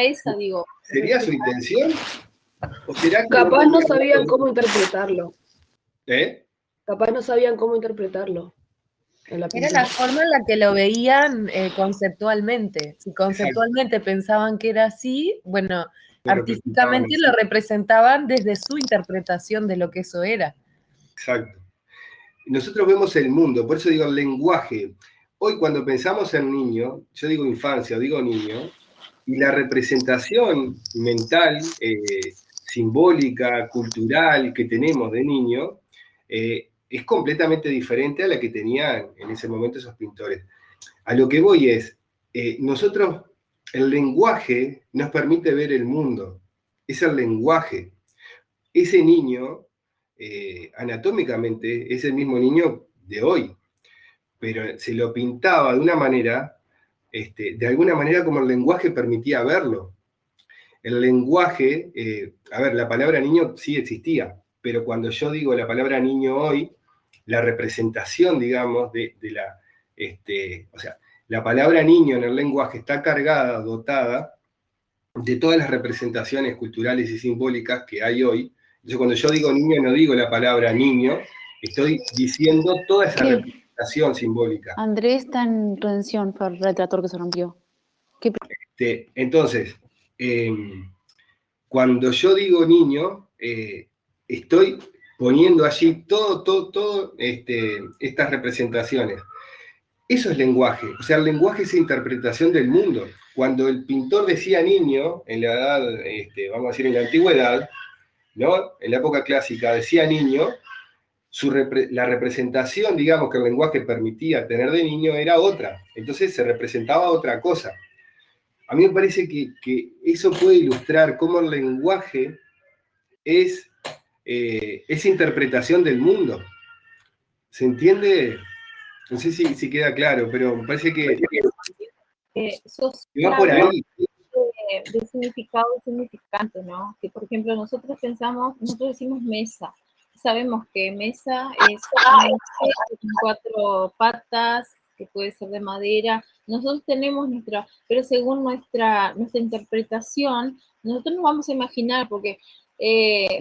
esa, digo. ¿Sería su intención? ¿O será que Capaz no tenía sabían algo? cómo interpretarlo. ¿Eh? Capaz no sabían cómo interpretarlo en la Era pintura. la forma en la que lo veían conceptualmente. Si conceptualmente pensaban que era así, bueno, Lo representaban artísticamente así. lo representaban desde su interpretación de lo que eso era. Exacto. Nosotros vemos el mundo, por eso digo el lenguaje. Hoy cuando pensamos en niño, yo digo infancia o digo niño, y la representación mental, simbólica, cultural que tenemos de niño, es completamente diferente a la que tenían en ese momento esos pintores. A lo que voy es, nosotros, el lenguaje nos permite ver el mundo, es el lenguaje. Ese niño, anatómicamente, es el mismo niño de hoy, pero se lo pintaba de una manera, de alguna manera como el lenguaje permitía verlo. El lenguaje, a ver, la palabra niño sí existía, pero cuando yo digo la palabra niño hoy, la representación, digamos, o sea, la palabra niño en el lenguaje está cargada, dotada de todas las representaciones culturales y simbólicas que hay hoy. Entonces, cuando yo digo niño, no digo la palabra niño, estoy diciendo toda esa ¿Qué? representación simbólica. Andrés está en redención, fue el retrator que se rompió. Entonces, cuando yo digo niño, estoy poniendo allí todo estas representaciones. Eso es lenguaje, o sea, el lenguaje es interpretación del mundo. Cuando el pintor decía niño, en la edad, vamos a decir, en la antigüedad, ¿no? En la época clásica decía niño, la representación, digamos, que el lenguaje permitía tener de niño era otra. Entonces se representaba otra cosa. A mí me parece que eso puede ilustrar cómo el lenguaje es interpretación del mundo. ¿Se entiende? No sé si queda claro, pero me parece que va por ahí. De significado y significante, ¿no? Que por ejemplo nosotros decimos mesa, sabemos que mesa es con 4 patas, que puede ser de madera. Nosotros tenemos pero según nuestra interpretación, nosotros nos vamos a imaginar, porque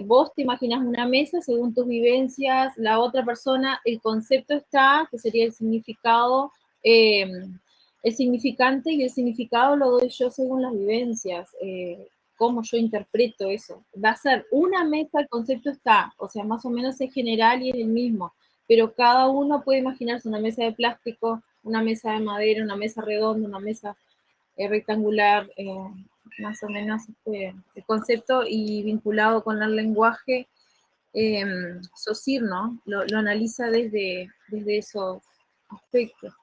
vos te imaginas una mesa según tus vivencias, la otra persona, el concepto está, que sería el significado, el significante, y el significado lo doy yo según las vivencias, cómo yo interpreto eso. Va a ser una mesa, el concepto está, o sea, más o menos es general y es el mismo, pero cada uno puede imaginarse una mesa de plástico, una mesa de madera, una mesa redonda, una mesa rectangular, más o menos el concepto, y vinculado con el lenguaje, Saussure, ¿no? Lo analiza desde esos aspectos.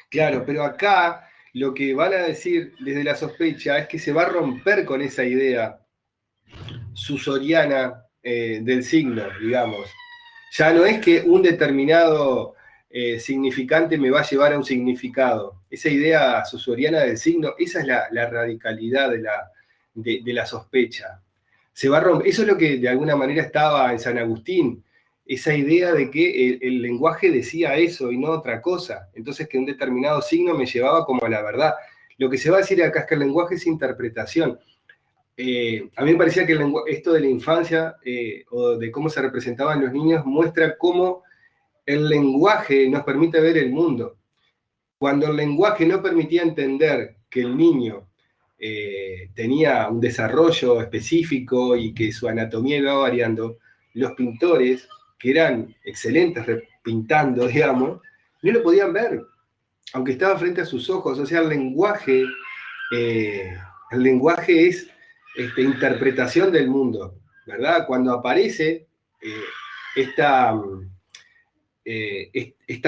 Claro, pero acá lo que van a decir desde la sospecha es que se va a romper con esa idea susoriana del signo, digamos. Ya no es que un determinado significante me va a llevar a un significado. Esa idea susoriana del signo, esa es la radicalidad de la sospecha. Se va a romper. Eso es lo que de alguna manera estaba en San Agustín, esa idea de que el lenguaje decía eso y no otra cosa. Entonces que un determinado signo me llevaba como a la verdad. Lo que se va a decir acá es que el lenguaje es interpretación. A mí me parecía que esto de la infancia o de cómo se representaban los niños muestra cómo el lenguaje nos permite ver el mundo. Cuando el lenguaje no permitía entender que el niño tenía un desarrollo específico y que su anatomía iba variando, los pintores, que eran excelentes pintando, digamos, no lo podían ver, aunque estaba frente a sus ojos. O sea, el lenguaje es interpretación del mundo, ¿verdad? Cuando aparece estas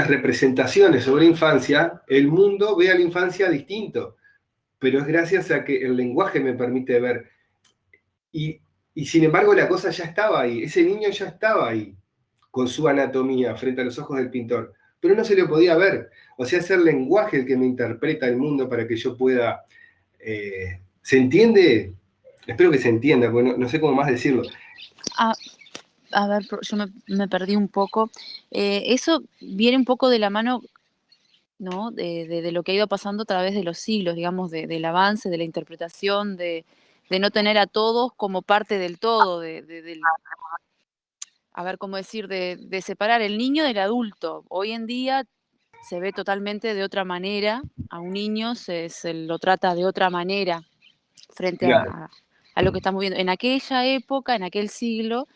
representaciones sobre infancia, el mundo ve a la infancia distinto, pero es gracias a que el lenguaje me permite ver. Y sin embargo la cosa ya estaba ahí, ese niño ya estaba ahí, con su anatomía frente a los ojos del pintor, pero no se le podía ver. O sea, es el lenguaje el que me interpreta el mundo para que yo pueda... ¿Se entiende? Espero que se entienda, porque no sé cómo más decirlo. A ver, yo me perdí un poco. Eso viene un poco de la mano, ¿no? De lo que ha ido pasando a través de los siglos, digamos, del avance, de la interpretación, de no tener a todos como parte del todo, a ver cómo decir, de separar el niño del adulto. Hoy en día se ve totalmente de otra manera, a un niño se lo trata de otra manera frente Claro. a lo que estamos viendo. En aquella época, en aquel siglo,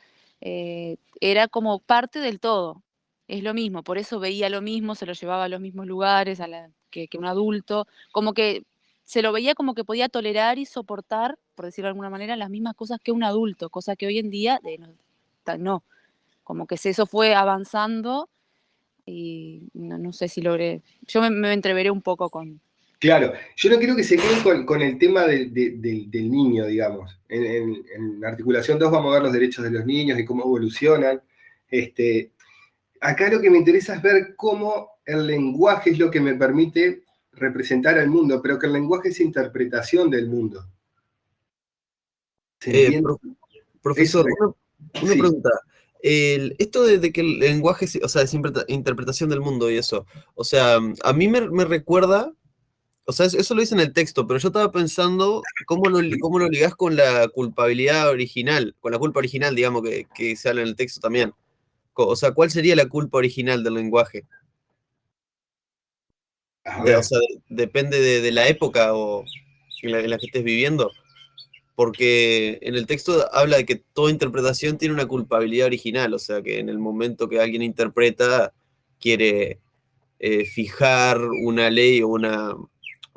era como parte del todo. Es lo mismo, por eso veía lo mismo, se lo llevaba a los mismos lugares que un adulto, como que se lo veía como que podía tolerar y soportar, por decirlo de alguna manera, las mismas cosas que un adulto, cosa que hoy en día no, como que eso fue avanzando y no sé si logré, yo me entreveré un poco con... Claro, yo no quiero que se queden con el tema del niño, digamos. En articulación 2 vamos a ver los derechos de los niños y cómo evolucionan. Acá lo que me interesa es ver cómo el lenguaje es lo que me permite representar al mundo, pero que el lenguaje es interpretación del mundo. ¿Se entiende? Profesor, una Sí. pregunta. Esto de que el lenguaje, o sea, es interpretación del mundo y eso, o sea, a mí me recuerda, o sea, eso lo dice en el texto, pero yo estaba pensando cómo lo ligás con la culpabilidad original, con la culpa original, digamos, que se habla en el texto también. O sea, ¿cuál sería la culpa original del lenguaje? O sea, depende de la época en la que estés viviendo. Porque en el texto habla de que toda interpretación tiene una culpabilidad original, o sea que en el momento que alguien interpreta quiere fijar una ley o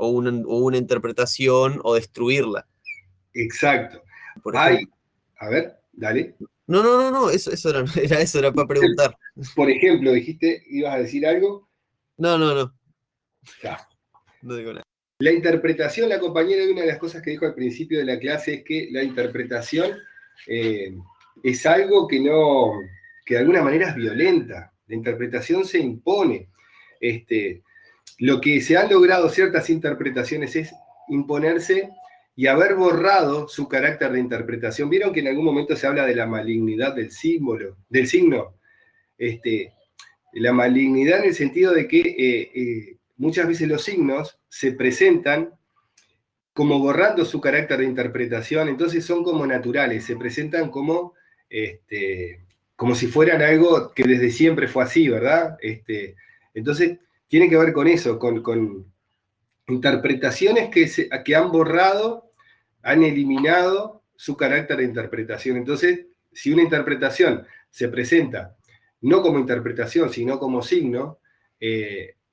una interpretación o destruirla. Exacto. Por ejemplo. A ver, dale. No, eso era para preguntar. Por ejemplo, dijiste, ¿ibas a decir algo? No. Ya. No digo nada. La interpretación, la compañera, de una de las cosas que dijo al principio de la clase es que la interpretación es algo que de alguna manera es violenta. La interpretación se impone. Lo que se han logrado ciertas interpretaciones es imponerse y haber borrado su carácter de interpretación. ¿Vieron que en algún momento se habla de la malignidad del símbolo, del signo? La malignidad en el sentido de que muchas veces los signos se presentan como borrando su carácter de interpretación, entonces son como naturales, se presentan como si fueran algo que desde siempre fue así, ¿verdad? Entonces, tiene que ver con eso, con interpretaciones que han borrado, han eliminado su carácter de interpretación. Entonces, si una interpretación se presenta no como interpretación, sino como signo,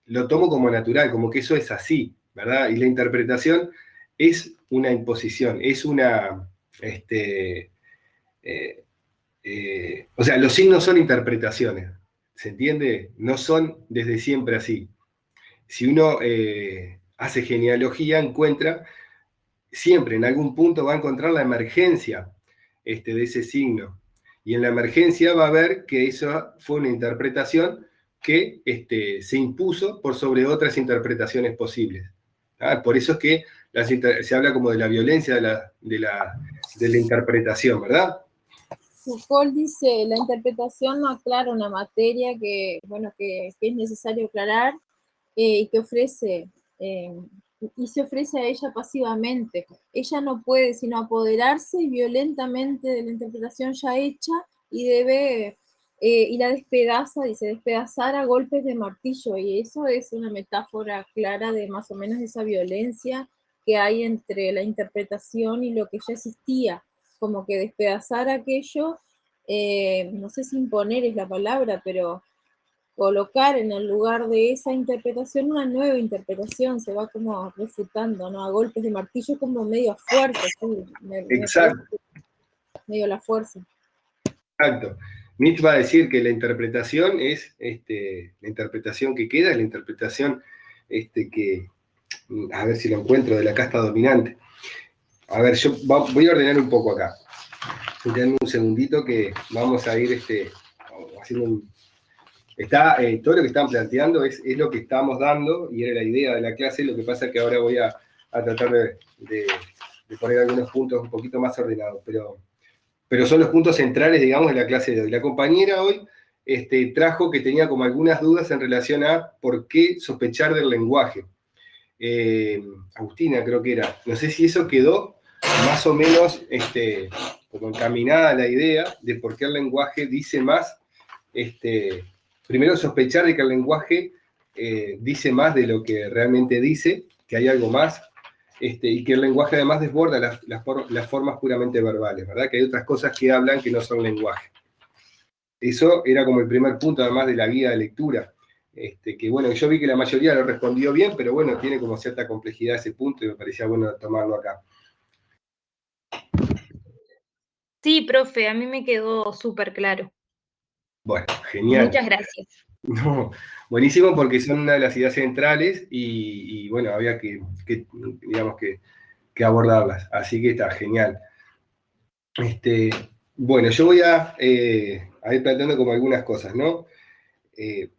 lo tomo como natural, como que eso es así, ¿verdad? Y la interpretación es una imposición, es una... o sea, los signos son interpretaciones, ¿se entiende? No son desde siempre así. Si uno hace genealogía, encuentra, siempre en algún punto va a encontrar la emergencia de ese signo. Y en la emergencia va a ver que esa fue una interpretación que se impuso por sobre otras interpretaciones posibles. ¿Ah? Por eso es que se habla como de la violencia de la interpretación, ¿verdad? Foucault dice, la interpretación no aclara una materia que es necesario aclarar y que ofrece, y se ofrece a ella pasivamente. Ella no puede sino apoderarse violentamente de la interpretación ya hecha y y la despedaza, dice, despedazar a golpes de martillo, y eso es una metáfora clara de más o menos esa violencia que hay entre la interpretación y lo que ya existía, como que despedazar aquello, no sé si imponer es la palabra, pero colocar en el lugar de esa interpretación una nueva interpretación, se va como refutando, ¿no? A golpes de martillo, como medio a fuerza, ¿sí? Exacto. Medio la fuerza. Exacto. Nietzsche va a decir que la interpretación es, la interpretación que queda, es la interpretación que, a ver si lo encuentro, de la casta dominante. A ver, yo voy a ordenar un poco acá. Denme un segundito que vamos a ir haciendo un... todo lo que están planteando es lo que estamos dando y era la idea de la clase, lo que pasa es que ahora voy a tratar de poner algunos puntos un poquito más ordenados, pero son los puntos centrales, digamos, de la clase de hoy. La compañera hoy trajo que tenía como algunas dudas en relación a por qué sospechar del lenguaje. Agustina creo que era. No sé si eso quedó más o menos como encaminada la idea de por qué el lenguaje dice más. Primero sospechar de que el lenguaje dice más de lo que realmente dice, que hay algo más. Y que el lenguaje además desborda las formas puramente verbales, ¿verdad? Que hay otras cosas que hablan que no son lenguaje. Eso era como el primer punto, además de la guía de lectura. Que bueno, yo vi que la mayoría lo respondió bien, pero bueno, tiene como cierta complejidad ese punto y me parecía bueno tomarlo acá. Sí, profe, a mí me quedó súper claro. Bueno, genial. Muchas gracias. No, buenísimo porque son una de las ideas centrales y bueno, había digamos que abordarlas. Así que está genial. Bueno, yo voy a ir planteando como algunas cosas, ¿no?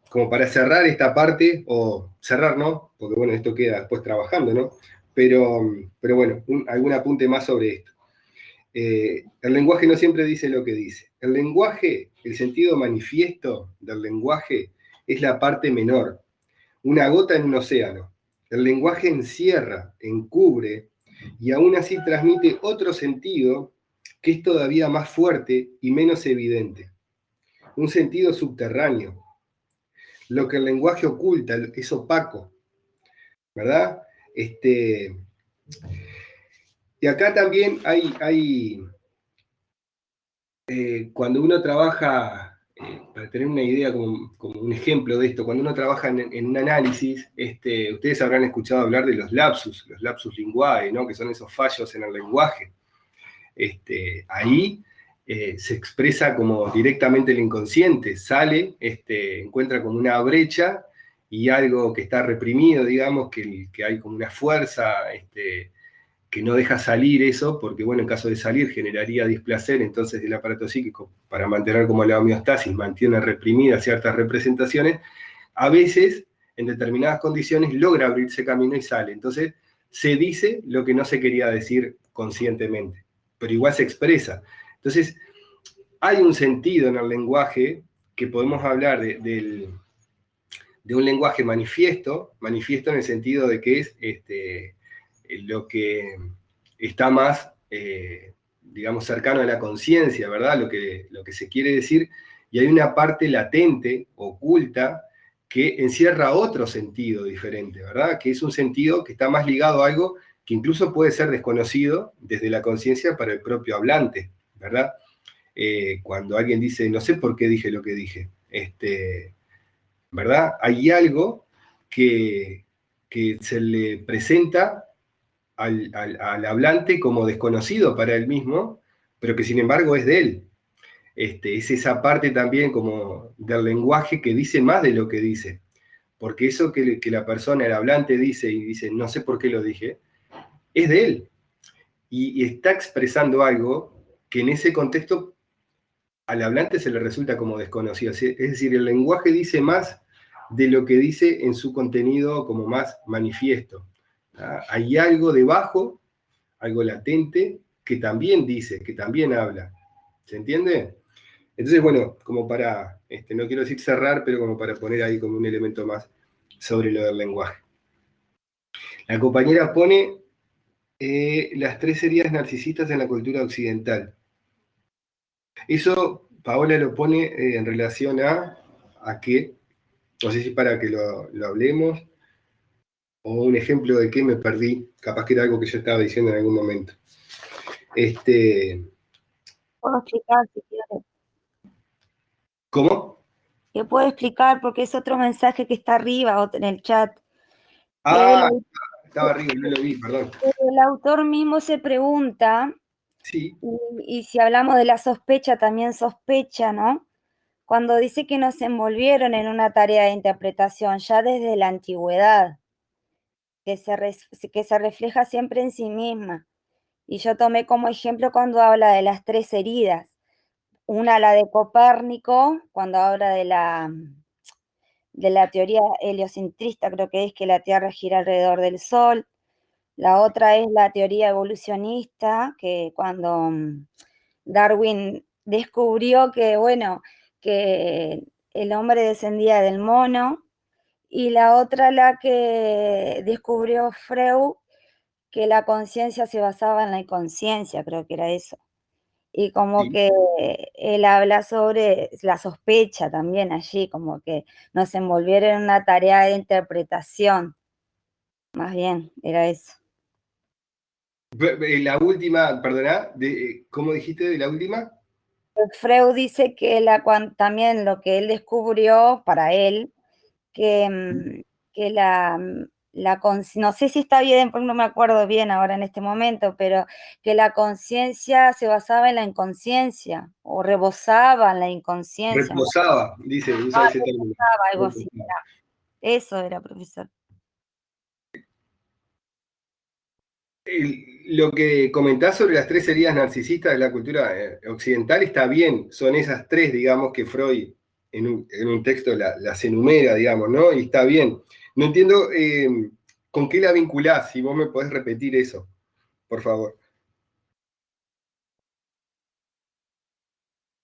Como para cerrar esta parte, o cerrar, ¿no? Porque bueno, esto queda después trabajando, ¿no? Pero bueno, algún apunte más sobre esto. El lenguaje no siempre dice lo que dice. El lenguaje, el sentido manifiesto del lenguaje es la parte menor, una gota en un océano. El lenguaje encierra, encubre y aún así transmite otro sentido que es todavía más fuerte y menos evidente. Un sentido subterráneo. Lo que el lenguaje oculta es opaco, ¿verdad? Y acá también hay cuando uno trabaja, para tener una idea como un ejemplo de esto, cuando uno trabaja en un análisis, ustedes habrán escuchado hablar de los lapsus linguae, ¿no? Que son esos fallos en el lenguaje. Ahí se expresa como directamente el inconsciente, sale, encuentra como una brecha y algo que está reprimido, digamos, que hay como una fuerza que no deja salir eso, porque bueno, en caso de salir generaría displacer, entonces el aparato psíquico, para mantener como la homeostasis, mantiene reprimidas ciertas representaciones, a veces, en determinadas condiciones, logra abrirse camino y sale. Entonces, se dice lo que no se quería decir conscientemente, pero igual se expresa. Entonces, hay un sentido en el lenguaje que podemos hablar de un lenguaje manifiesto en el sentido de que es lo que está más, digamos, cercano a la conciencia, ¿verdad? Lo que se quiere decir, y hay una parte latente, oculta, que encierra otro sentido diferente, ¿verdad? Que es un sentido que está más ligado a algo que incluso puede ser desconocido desde la conciencia para el propio hablante, ¿verdad? Cuando alguien dice, no sé por qué dije lo que dije, ¿verdad? Hay algo que se le presenta al hablante como desconocido para él mismo, pero que sin embargo es de él. Es esa parte también como del lenguaje que dice más de lo que dice. Porque eso que la persona, el hablante, dice y dice, no sé por qué lo dije, es de él. Y está expresando algo que en ese contexto al hablante se le resulta como desconocido. Es decir, el lenguaje dice más de lo que dice en su contenido como más manifiesto. Hay algo debajo, algo latente, que también dice, que también habla. ¿Se entiende? Entonces, bueno, como para, no quiero decir cerrar, pero como para poner ahí como un elemento más sobre lo del lenguaje. La compañera pone las 3 heridas narcisistas en la cultura occidental. Eso, Paola lo pone en relación a qué, no sé si para que lo hablemos, o un ejemplo de qué me perdí, capaz que era algo que yo estaba diciendo en algún momento. Puedo explicar si quieres. ¿Cómo? Yo puedo explicar porque es otro mensaje que está arriba o en el chat. Ah, estaba arriba, no lo vi, perdón. El autor mismo se pregunta, sí. y si hablamos de la sospecha, también sospecha, ¿no? Cuando dice que nos envolvieron en una tarea de interpretación ya desde la antigüedad, que se refleja siempre en sí misma. Y yo tomé como ejemplo cuando habla de las 3 heridas. Una, la de Copérnico, cuando habla de la teoría heliocentrista, creo que es que la Tierra gira alrededor del Sol. La otra es la teoría evolucionista, que cuando Darwin descubrió que, bueno, que el hombre descendía del mono. Y la otra, la que descubrió Freud, que la conciencia se basaba en la inconsciencia, creo que era eso. Y como Sí. que él habla sobre la sospecha también allí, como que nos envolvieron en una tarea de interpretación. Más bien, era eso. La última, perdona, ¿cómo dijiste de la última? Freud dice que también lo que él descubrió para él, que no sé si está bien, porque no me acuerdo bien ahora en este momento, pero que la conciencia se basaba en la inconsciencia, o rebosaba en la inconsciencia. Reposaba, dice, usa ese término. Reposaba, algo así. Eso era, profesor. Lo que comentás sobre las 3 heridas narcisistas de la cultura occidental está bien, son esas 3, digamos, que Freud en un texto las enumera, digamos, ¿no? Y está bien. No entiendo con qué la vinculás, si vos me podés repetir eso, por favor.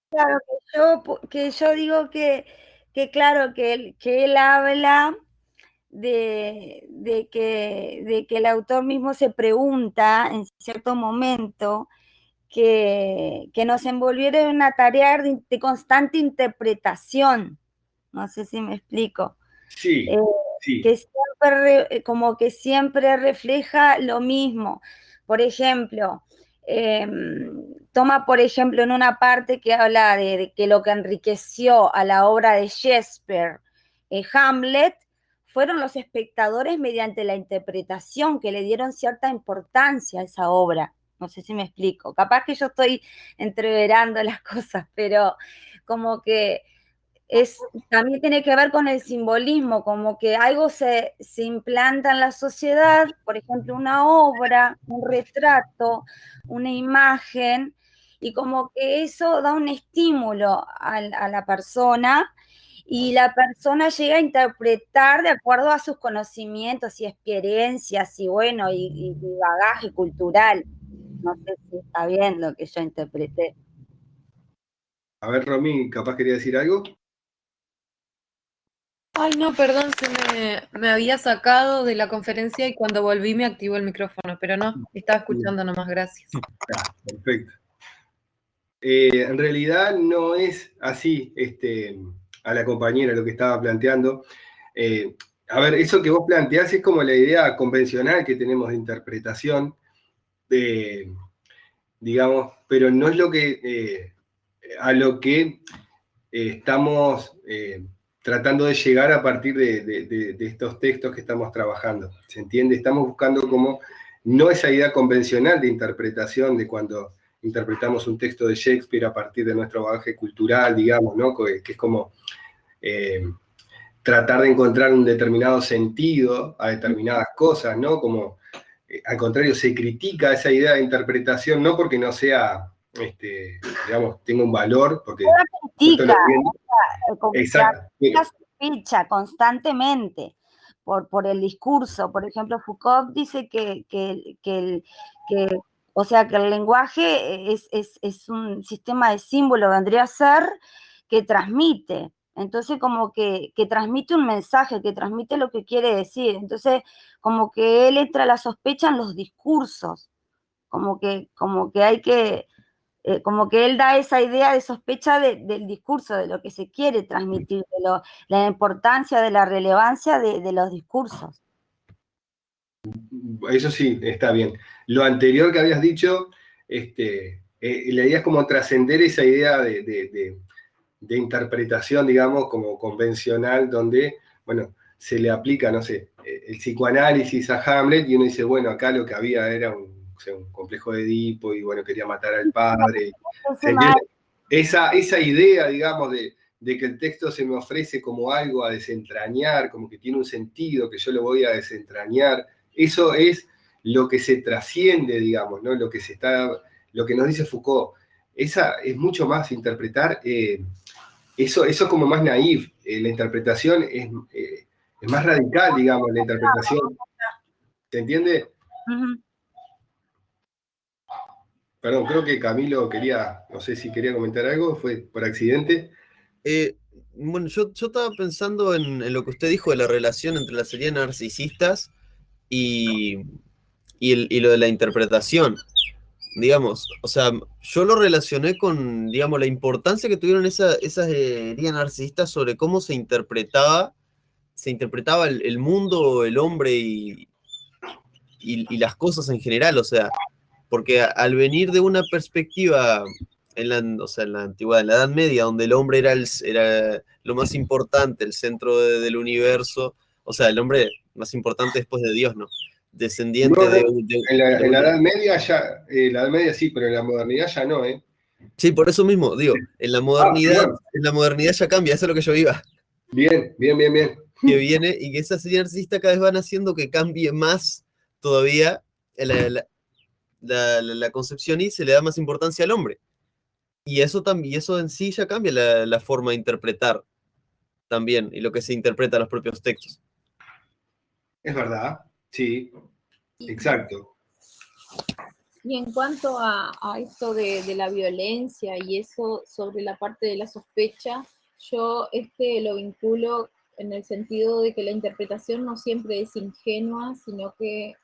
Claro, que yo digo que claro, que él habla de que el autor mismo se pregunta en cierto momento que nos envolviera en una tarea de constante interpretación. No sé si me explico. Sí, sí. Que siempre, como que siempre refleja lo mismo. Por ejemplo, toma por ejemplo en una parte que habla de que lo que enriqueció a la obra de Shakespeare, Hamlet, fueron los espectadores mediante la interpretación que le dieron cierta importancia a esa obra. No sé si me explico. Capaz que yo estoy entreverando las cosas, pero como que también tiene que ver con el simbolismo, como que algo se implanta en la sociedad, por ejemplo, una obra, un retrato, una imagen, y como que eso da un estímulo a la persona, y la persona llega a interpretar de acuerdo a sus conocimientos y experiencias, y bueno, y bagaje cultural. No sé si está bien lo que yo interpreté. A ver, Romy, capaz quería decir algo. Ay, no, perdón, me había sacado de la conferencia y cuando volví me activó el micrófono, pero no, estaba escuchando nomás, gracias. Perfecto. En realidad no es así, a la compañera lo que estaba planteando. A ver, eso que vos planteás es como la idea convencional que tenemos de interpretación, digamos, pero no es lo que, a lo que estamos tratando de llegar a partir de estos textos que estamos trabajando. ¿Se entiende? Estamos buscando como, no esa idea convencional de interpretación de cuando interpretamos un texto de Shakespeare a partir de nuestro bagaje cultural, digamos, ¿no? Que es como tratar de encontrar un determinado sentido a determinadas cosas, ¿no? Como, al contrario, se critica esa idea de interpretación, no porque no sea, digamos, tenga un valor, porque... critica, Exacto. la sospecha constantemente por el discurso. Por ejemplo, Foucault dice que o sea, que el lenguaje es un sistema de símbolos, vendría a ser que transmite. Entonces, como que transmite un mensaje, que transmite lo que quiere decir. Entonces, como que él entra a la sospecha en los discursos, como que hay que, como que él da esa idea de sospecha del discurso, de lo que se quiere transmitir, la importancia, de la relevancia de los discursos. Eso sí, está bien. Lo anterior que habías dicho, la idea es como trascender esa idea de interpretación, digamos, como convencional, donde, bueno, se le aplica, no sé, el psicoanálisis a Hamlet, y uno dice, bueno, acá lo que había era un complejo de Edipo, y bueno, quería matar al padre. Esa idea, digamos, de que el texto se me ofrece como algo a desentrañar, como que tiene un sentido, que yo lo voy a desentrañar, eso es lo que se trasciende, digamos, ¿no? Lo que nos dice Foucault. Esa es mucho más interpretar, eso es como más naif. La interpretación es más radical, digamos, la interpretación. ¿Se entiende? Perdón, creo que Camilo no sé si quería comentar algo, fue por accidente. Bueno, yo estaba pensando en lo que usted dijo de la relación entre las heridas narcisistas y lo de la interpretación, digamos. O sea, yo lo relacioné con, digamos, la importancia que tuvieron esas heridas narcisistas sobre cómo se interpretaba el mundo, el hombre y las cosas en general. O sea, porque al venir de una perspectiva en la antigüedad, en la Edad Media, donde el hombre era lo más importante, el centro del universo, o sea, el hombre más importante después de Dios, ¿no? Descendiente en la Edad Media ya, la Edad Media sí, pero en la modernidad ya no, ¿eh? Sí, por eso mismo, digo, en la modernidad ya cambia, eso es lo que yo iba. Bien. Que viene y que esas ideas narcisistas cada vez van haciendo que cambie más todavía la concepción y se le da más importancia al hombre. Y eso en sí ya cambia la forma de interpretar también, y lo que se interpreta en los propios textos. Es verdad, sí, exacto. Y en cuanto a esto de la violencia y eso sobre la parte de la sospecha, yo lo vinculo en el sentido de que la interpretación no siempre es ingenua, sino que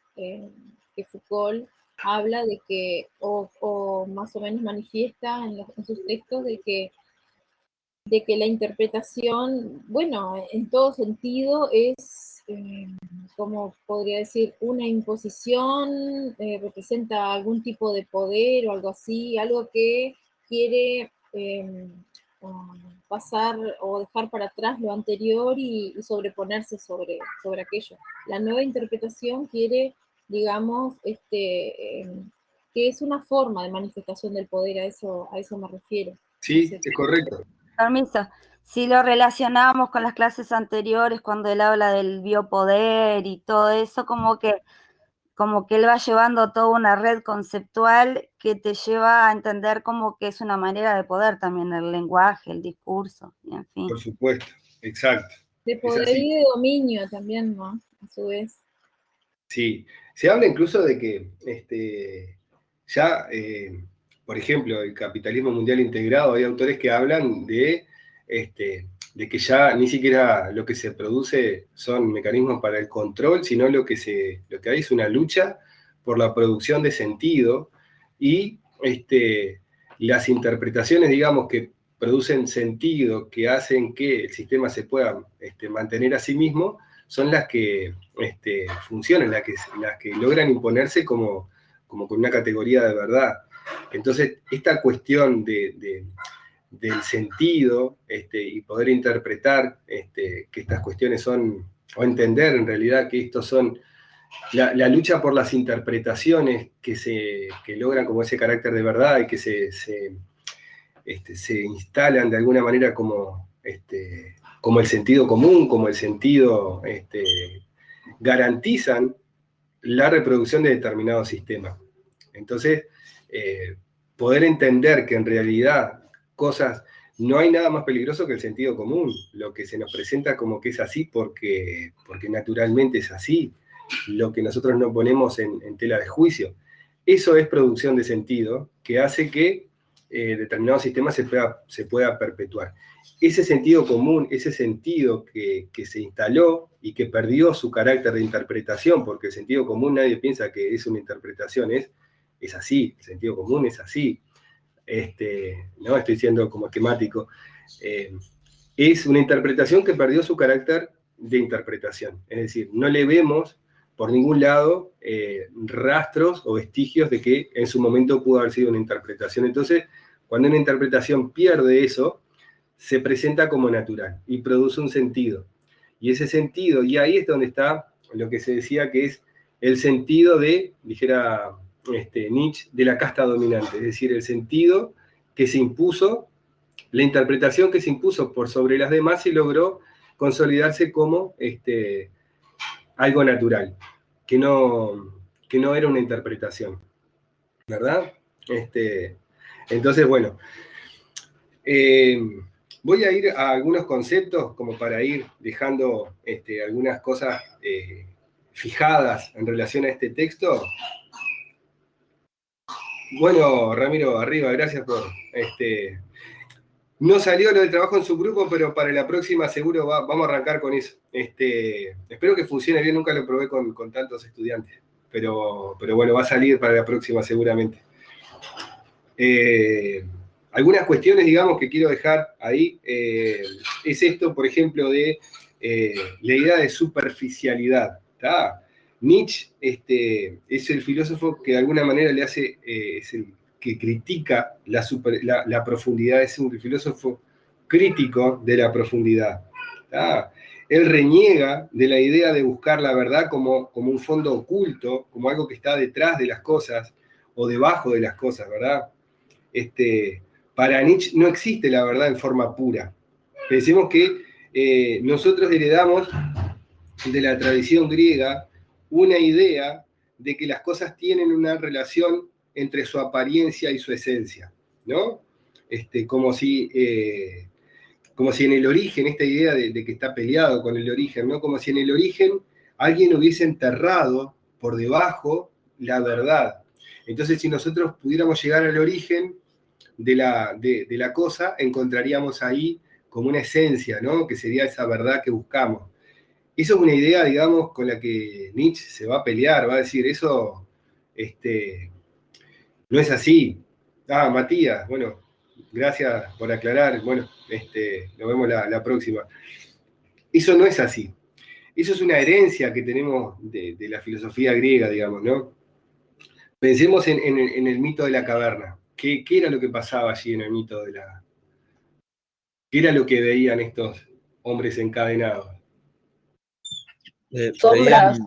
Foucault habla de que, o más o menos manifiesta en sus textos, de que la interpretación, bueno, en todo sentido es, como podría decir, una imposición, representa algún tipo de poder o algo así, algo que quiere pasar o dejar para atrás lo anterior y sobreponerse sobre aquello. La nueva interpretación quiere, digamos, que es una forma de manifestación del poder, a eso me refiero. Sí, es correcto. Permiso. Si lo relacionamos con las clases anteriores, cuando él habla del biopoder y todo eso, como que él va llevando toda una red conceptual que te lleva a entender como que es una manera de poder también, el lenguaje, el discurso, y en fin. Por supuesto, exacto. De poder y de dominio también, ¿no? A su vez. Sí, se habla incluso de que por ejemplo, el capitalismo mundial integrado, hay autores que hablan de que ya ni siquiera lo que se produce son mecanismos para el control, sino lo que hay es una lucha por la producción de sentido, y las interpretaciones, digamos, que producen sentido, que hacen que el sistema se pueda mantener a sí mismo, son las que funcionan, las que logran imponerse como con una categoría de verdad. Entonces, esta cuestión del sentido y poder interpretar que estas cuestiones son, o entender en realidad que estos son la lucha por las interpretaciones que logran como ese carácter de verdad y que se instalan de alguna manera como el sentido común, como el sentido, garantizan la reproducción de determinados sistemas. Entonces, poder entender que en realidad no hay nada más peligroso que el sentido común, lo que se nos presenta como que es así porque naturalmente es así, lo que nosotros no ponemos en tela de juicio. Eso es producción de sentido que hace que determinado sistema se pueda perpetuar. Ese sentido común, ese sentido que se instaló y que perdió su carácter de interpretación, porque el sentido común nadie piensa que es una interpretación, es así, el sentido común es así. No estoy siendo como esquemático. Es una interpretación que perdió su carácter de interpretación. Es decir, no le vemos por ningún lado rastros o vestigios de que en su momento pudo haber sido una interpretación. Entonces, cuando una interpretación pierde eso, se presenta como natural y produce un sentido. Y ese sentido, y ahí es donde está lo que se decía que es el sentido dijera Nietzsche, de la casta dominante, es decir, el sentido que se impuso, la interpretación que se impuso por sobre las demás y logró consolidarse como algo natural, que no era una interpretación, ¿verdad? Entonces, bueno, voy a ir a algunos conceptos como para ir dejando algunas cosas fijadas en relación a este texto. Bueno, Ramiro, arriba, gracias por... No salió lo del trabajo en su grupo, pero para la próxima seguro vamos a arrancar con eso. Espero que funcione bien, nunca lo probé con tantos estudiantes, pero bueno, va a salir para la próxima seguramente. Algunas cuestiones, digamos, que quiero dejar ahí, es esto, por ejemplo, de la idea de superficialidad, ¿tá? Nietzsche es el filósofo que de alguna manera le hace, es el que critica la profundidad, es un filósofo crítico de la profundidad, ¿tá? Él reniega de la idea de buscar la verdad como un fondo oculto, como algo que está detrás de las cosas o debajo de las cosas, ¿verdad? Para Nietzsche no existe la verdad en forma pura. Pensemos que nosotros heredamos de la tradición griega una idea de que las cosas tienen una relación entre su apariencia y su esencia, ¿no? Como si en el origen, esta idea de que está peleado con el origen, ¿no? Como si en el origen alguien hubiese enterrado por debajo la verdad. Entonces, si nosotros pudiéramos llegar al origen de la cosa, encontraríamos ahí como una esencia, ¿no? Que sería esa verdad que buscamos. Eso es una idea, digamos, con la que Nietzsche se va a pelear, va a decir, eso no es así. Ah, Matías, bueno, gracias por aclarar, bueno, nos vemos la próxima. Eso no es así. Eso es una herencia que tenemos de la filosofía griega, digamos, ¿no? Pensemos en el mito de la caverna. ¿Qué era lo que pasaba allí en el mito de la... ¿Qué era lo que veían estos hombres encadenados? Sombras.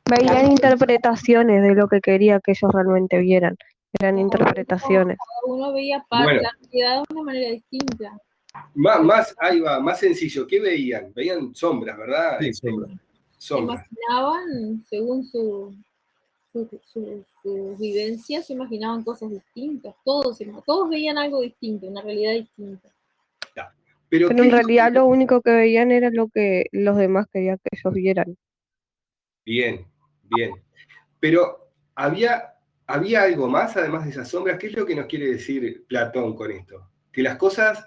Veían interpretaciones de lo que quería que ellos realmente vieran. Eran interpretaciones. Cada uno veía Bueno. la realidad de una manera distinta. Ahí va, más sencillo. ¿Qué veían? Veían sombras, ¿verdad? Sí, sombras. Sombras. Imaginaban, según sus vivencias, se imaginaban cosas distintas. Todos veían algo distinto, una realidad distinta. Pero en realidad lo único que veían era lo que los demás querían que ellos vieran. Bien, bien. Pero había algo más además de esas sombras. ¿Qué es lo que nos quiere decir Platón con esto? Que las cosas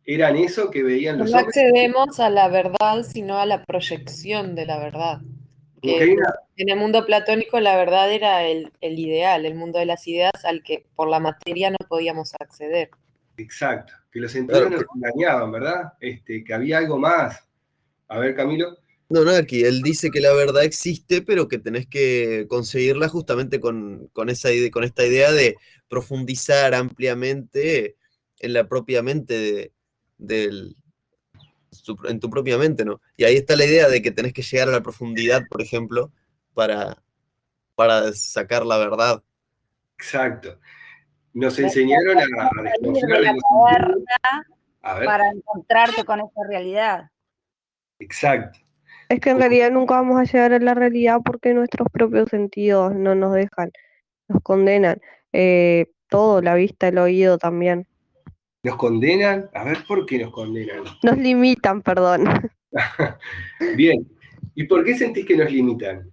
eran eso que veían los No hombres. accedemos a la verdad, sino a la proyección de la verdad. Como que Que hay una, en el mundo platónico la verdad era el ideal, el mundo de las ideas al que por la materia no podíamos acceder. exacto, que los sentidos nos engañaban, ¿verdad? Que había algo más. A ver, Camilo. No, no, aquí él dice que la verdad existe, pero que tenés que conseguirla justamente con con esta idea de profundizar ampliamente en la propia mente en tu propia mente, ¿no? Y ahí está la idea de que tenés que llegar a la profundidad, por ejemplo, para, para sacar la verdad. Exacto. Nos enseñaron a Salir desconfiar de de la los sentidos. caverna A ver, para encontrarte con esa realidad. exacto. Es que en realidad nunca vamos a llegar a la realidad porque nuestros propios sentidos no nos dejan, nos condenan. Todo, la vista, el oído también. ¿Nos condenan? A ver, ¿por qué nos condenan? Nos limitan, perdón. Bien. ¿Y por qué sentís que nos limitan?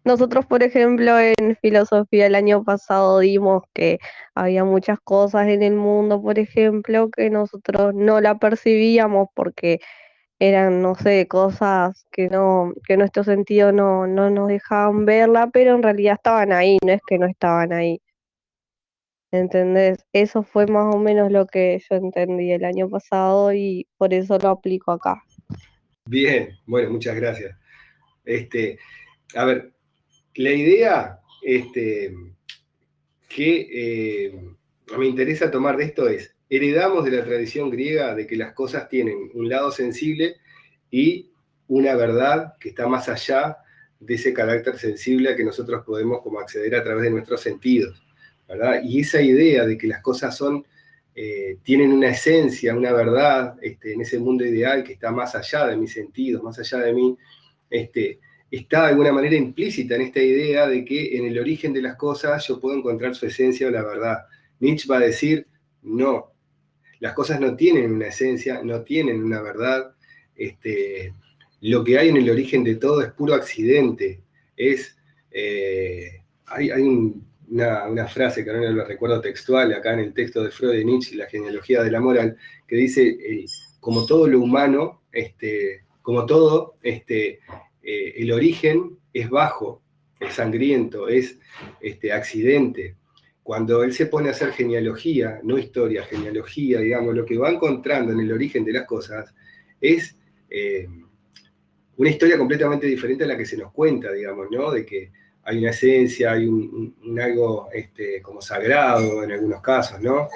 Nosotros, por ejemplo, en filosofía el año pasado dimos que había muchas cosas en el mundo, por ejemplo, que nosotros no la percibíamos porque eran, no sé, cosas que nuestro sentido no nos dejaban verla, pero en realidad estaban ahí, no es que no estaban ahí. ¿Entendés? Eso fue más o menos lo que yo entendí el año pasado y por eso lo aplico acá. Bien, bueno, muchas gracias. A ver, la idea que me interesa tomar de esto es, heredamos de la tradición griega de que las cosas tienen un lado sensible y una verdad que está más allá de ese carácter sensible a que nosotros podemos como acceder a través de nuestros sentidos, ¿verdad? Y esa idea de que las cosas tienen una esencia, una verdad, en ese mundo ideal que está más allá de mis sentidos, más allá de mí, está de alguna manera implícita en esta idea de que en el origen de las cosas yo puedo encontrar su esencia o la verdad. Nietzsche va a decir, no, las cosas no tienen una esencia, no tienen una verdad. Lo que hay en el origen de todo es puro accidente. Hay una frase que ahora no la recuerdo textual, acá en el texto de Freud de Nietzsche, La genealogía de la moral, que dice, como todo lo humano, como todo, el origen es bajo, es sangriento, es accidente. Cuando él se pone a hacer genealogía, no historia, genealogía, digamos, lo que va encontrando en el origen de las cosas es una historia completamente diferente a la que se nos cuenta, digamos, ¿no? De que hay una esencia, hay un algo como sagrado en algunos casos, ¿no?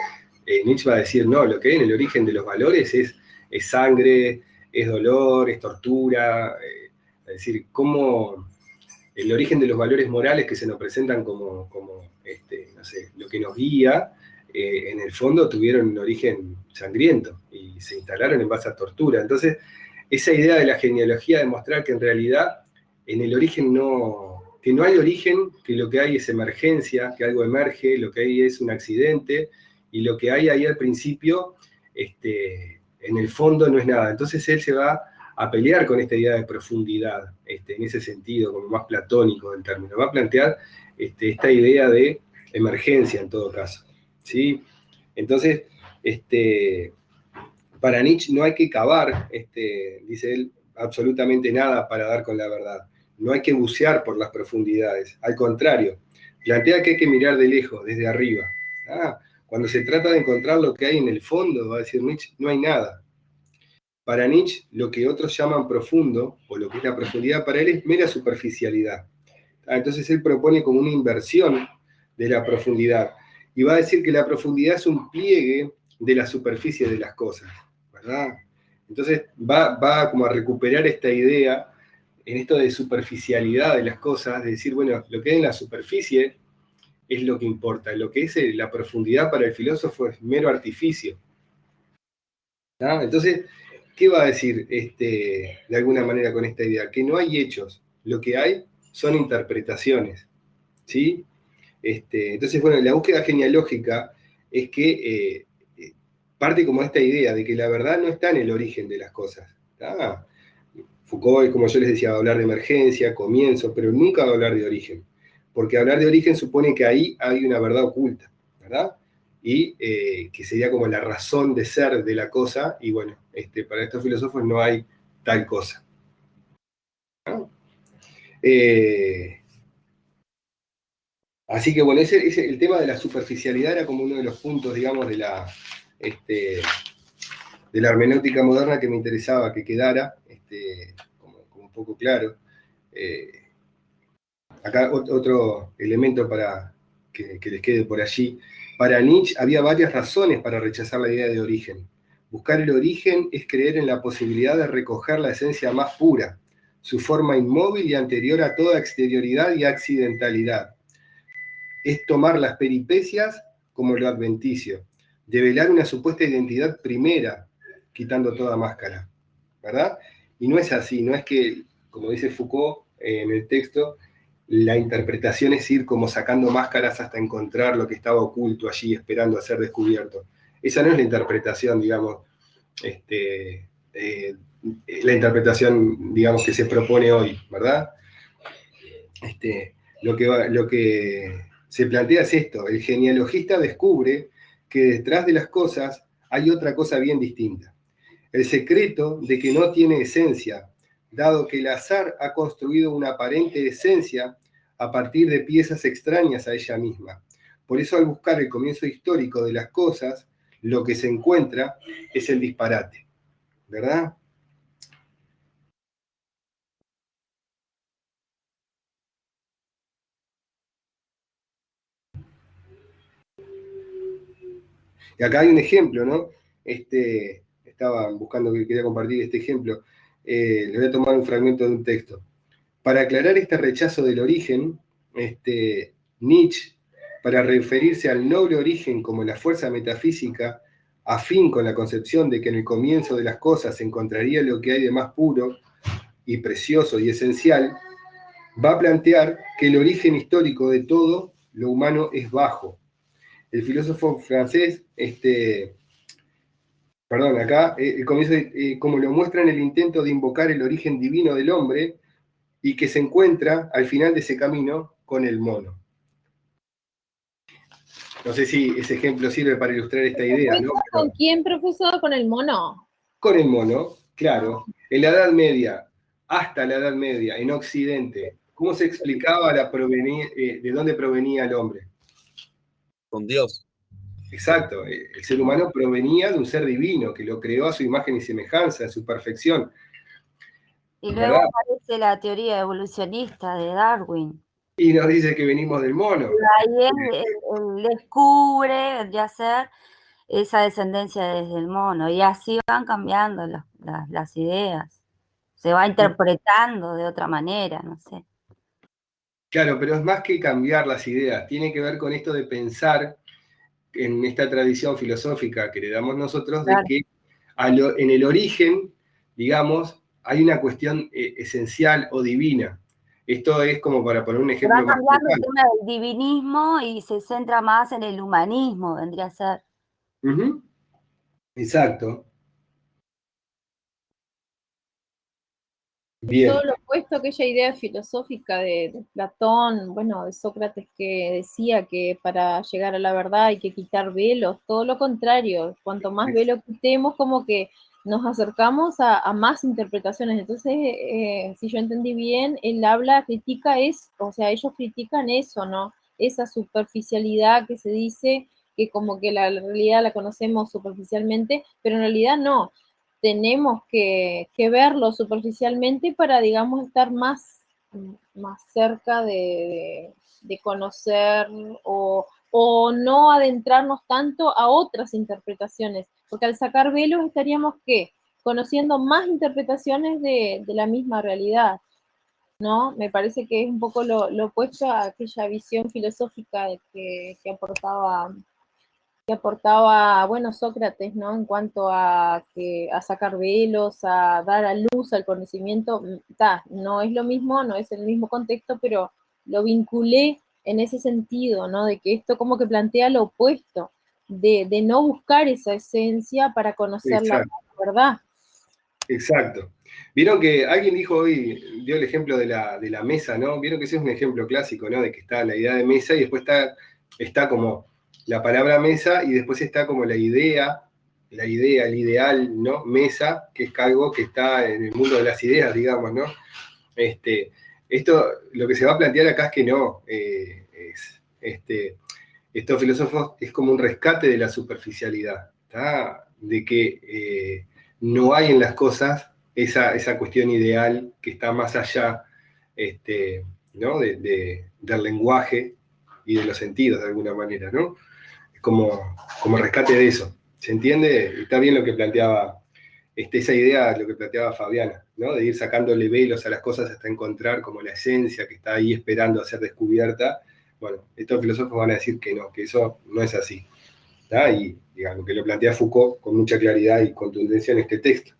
Nietzsche va a decir, no, lo que hay en el origen de los valores es sangre, es dolor, es tortura, es decir, cómo el origen de los valores morales que se nos presentan como no sé, lo que nos guía, en el fondo tuvieron un origen sangriento y se instalaron en base a tortura. Entonces, esa idea de la genealogía de mostrar que en realidad en el origen que no hay origen, que lo que hay es emergencia, que algo emerge, lo que hay es un accidente, y lo que hay ahí al principio, en el fondo no es nada. Entonces él se va a pelear con esta idea de profundidad, en ese sentido, como más platónico del término. Va a plantear esta idea de emergencia en todo caso, ¿sí? Entonces, para Nietzsche no hay que cavar, dice él, absolutamente nada para dar con la verdad. No hay que bucear por las profundidades. Al contrario, plantea que hay que mirar de lejos, desde arriba. Cuando se trata de encontrar lo que hay en el fondo, va a decir Nietzsche, no hay nada. Para Nietzsche, lo que otros llaman profundo, o lo que es la profundidad para él, es mera superficialidad. Entonces él propone como una inversión de la profundidad. Y va a decir que la profundidad es un pliegue de la superficie de las cosas, ¿verdad? Entonces va como a recuperar esta idea en esto de superficialidad de las cosas, de decir, bueno, lo que hay en la superficie es lo que importa. Lo que es la profundidad para el filósofo es mero artificio. ¿No? Entonces, ¿qué va a decir de alguna manera con esta idea? Que no hay hechos, lo que hay son interpretaciones, ¿sí? Entonces, bueno, la búsqueda genealógica es que parte como esta idea de que la verdad no está en el origen de las cosas. Foucault, como yo les decía, va a hablar de emergencia, comienzo, pero nunca va a hablar de origen, porque hablar de origen supone que ahí hay una verdad oculta, ¿verdad? y que sería como la razón de ser de la cosa, y bueno, para estos filósofos no hay tal cosa. ¿No? Así que bueno, el tema de la superficialidad era como uno de los puntos, digamos, de la hermenéutica moderna que me interesaba que quedara como un poco claro. Acá otro elemento para que les quede por allí. Para Nietzsche había varias razones para rechazar la idea de origen. Buscar el origen es creer en la posibilidad de recoger la esencia más pura, su forma inmóvil y anterior a toda exterioridad y accidentalidad. Es tomar las peripecias como lo adventicio, develar una supuesta identidad primera, quitando toda máscara, ¿verdad? Y no es así, no es que, como dice Foucault en el texto, la interpretación es ir como sacando máscaras hasta encontrar lo que estaba oculto allí, esperando a ser descubierto. Esa no es la interpretación, digamos, la interpretación, digamos, que se propone hoy, ¿verdad? Lo que se plantea es esto: el genealogista descubre que detrás de las cosas hay otra cosa bien distinta. El secreto de que no tiene esencia, dado que el azar ha construido una aparente esencia a partir de piezas extrañas a ella misma. Por eso, al buscar el comienzo histórico de las cosas, lo que se encuentra es el disparate, ¿verdad? Y acá hay un ejemplo, ¿no? Estaba buscando que quería compartir este ejemplo. Le voy a tomar un fragmento de un texto. Para aclarar este rechazo del origen, Nietzsche, para referirse al noble origen como la fuerza metafísica, afín con la concepción de que en el comienzo de las cosas se encontraría lo que hay de más puro y precioso y esencial, va a plantear que el origen histórico de todo lo humano es bajo. El filósofo francés, acá, el comienzo, como lo muestra en el intento de invocar el origen divino del hombre, y que se encuentra al final de ese camino con el mono. No sé si ese ejemplo sirve para ilustrar esta idea, ¿no? ¿Con quién, profesor? ¿Con el mono? Con el mono, claro. En la Edad Media, hasta la Edad Media, en Occidente, ¿cómo se explicaba de dónde provenía el hombre? Con Dios. Exacto, el ser humano provenía de un ser divino que lo creó a su imagen y semejanza, a su perfección. Y luego aparece la teoría evolucionista de Darwin. Y nos dice que venimos del mono. Y ahí él descubre, vendría a ser esa descendencia desde el mono. Y así van cambiando las ideas. Se va interpretando de otra manera, no sé. Claro, pero es más que cambiar las ideas. Tiene que ver con esto de pensar en esta tradición filosófica que le damos nosotros, claro, de que en el origen, digamos, hay una cuestión esencial o divina. Esto es como para poner un ejemplo. Va cambiando el tema del divinismo y se centra más en el humanismo, vendría a ser. Uh-huh. Exacto. Bien. Todo lo opuesto a aquella idea filosófica de Platón, bueno, de Sócrates, que decía que para llegar a la verdad hay que quitar velos, todo lo contrario, cuanto más velos quitemos, como que nos acercamos a más interpretaciones. Entonces, si yo entendí bien, él critica eso, o sea, ellos critican eso, ¿no? Esa superficialidad que se dice, que como que la realidad la conocemos superficialmente, pero en realidad no. Tenemos que verlo superficialmente para, digamos, estar más cerca de conocer o no adentrarnos tanto a otras interpretaciones, porque al sacar velos estaríamos, ¿qué? Conociendo más interpretaciones de la misma realidad, ¿no? Me parece que es un poco lo opuesto a aquella visión filosófica que aportaba, bueno, Sócrates, ¿no? En cuanto a sacar velos, a dar a luz al conocimiento, no es lo mismo, no es el mismo contexto, pero lo vinculé en ese sentido, ¿no? De que esto como que plantea lo opuesto, de no buscar esa esencia para conocer la verdad. Exacto. Vieron que alguien dijo hoy, dio el ejemplo de la mesa, ¿no? Vieron que ese es un ejemplo clásico, ¿no? De que está la idea de mesa y después está como la palabra mesa, y después está como la idea, el ideal, ¿no? Mesa, que es algo que está en el mundo de las ideas, digamos, ¿no? Esto, lo que se va a plantear acá es que no, estos filósofos es como un rescate de la superficialidad, ¿tá? De que no hay en las cosas esa cuestión ideal que está más allá, ¿no? del lenguaje y de los sentidos, de alguna manera, ¿no? Es como rescate de eso. ¿Se entiende? Está bien lo que planteaba, esa idea, lo que planteaba Fabiana, ¿no? De ir sacándole velos a las cosas hasta encontrar como la esencia que está ahí esperando a ser descubierta. Bueno, estos filósofos van a decir que no, que eso no es así, ¿tá? Y digamos que lo plantea Foucault con mucha claridad y contundencia en este texto.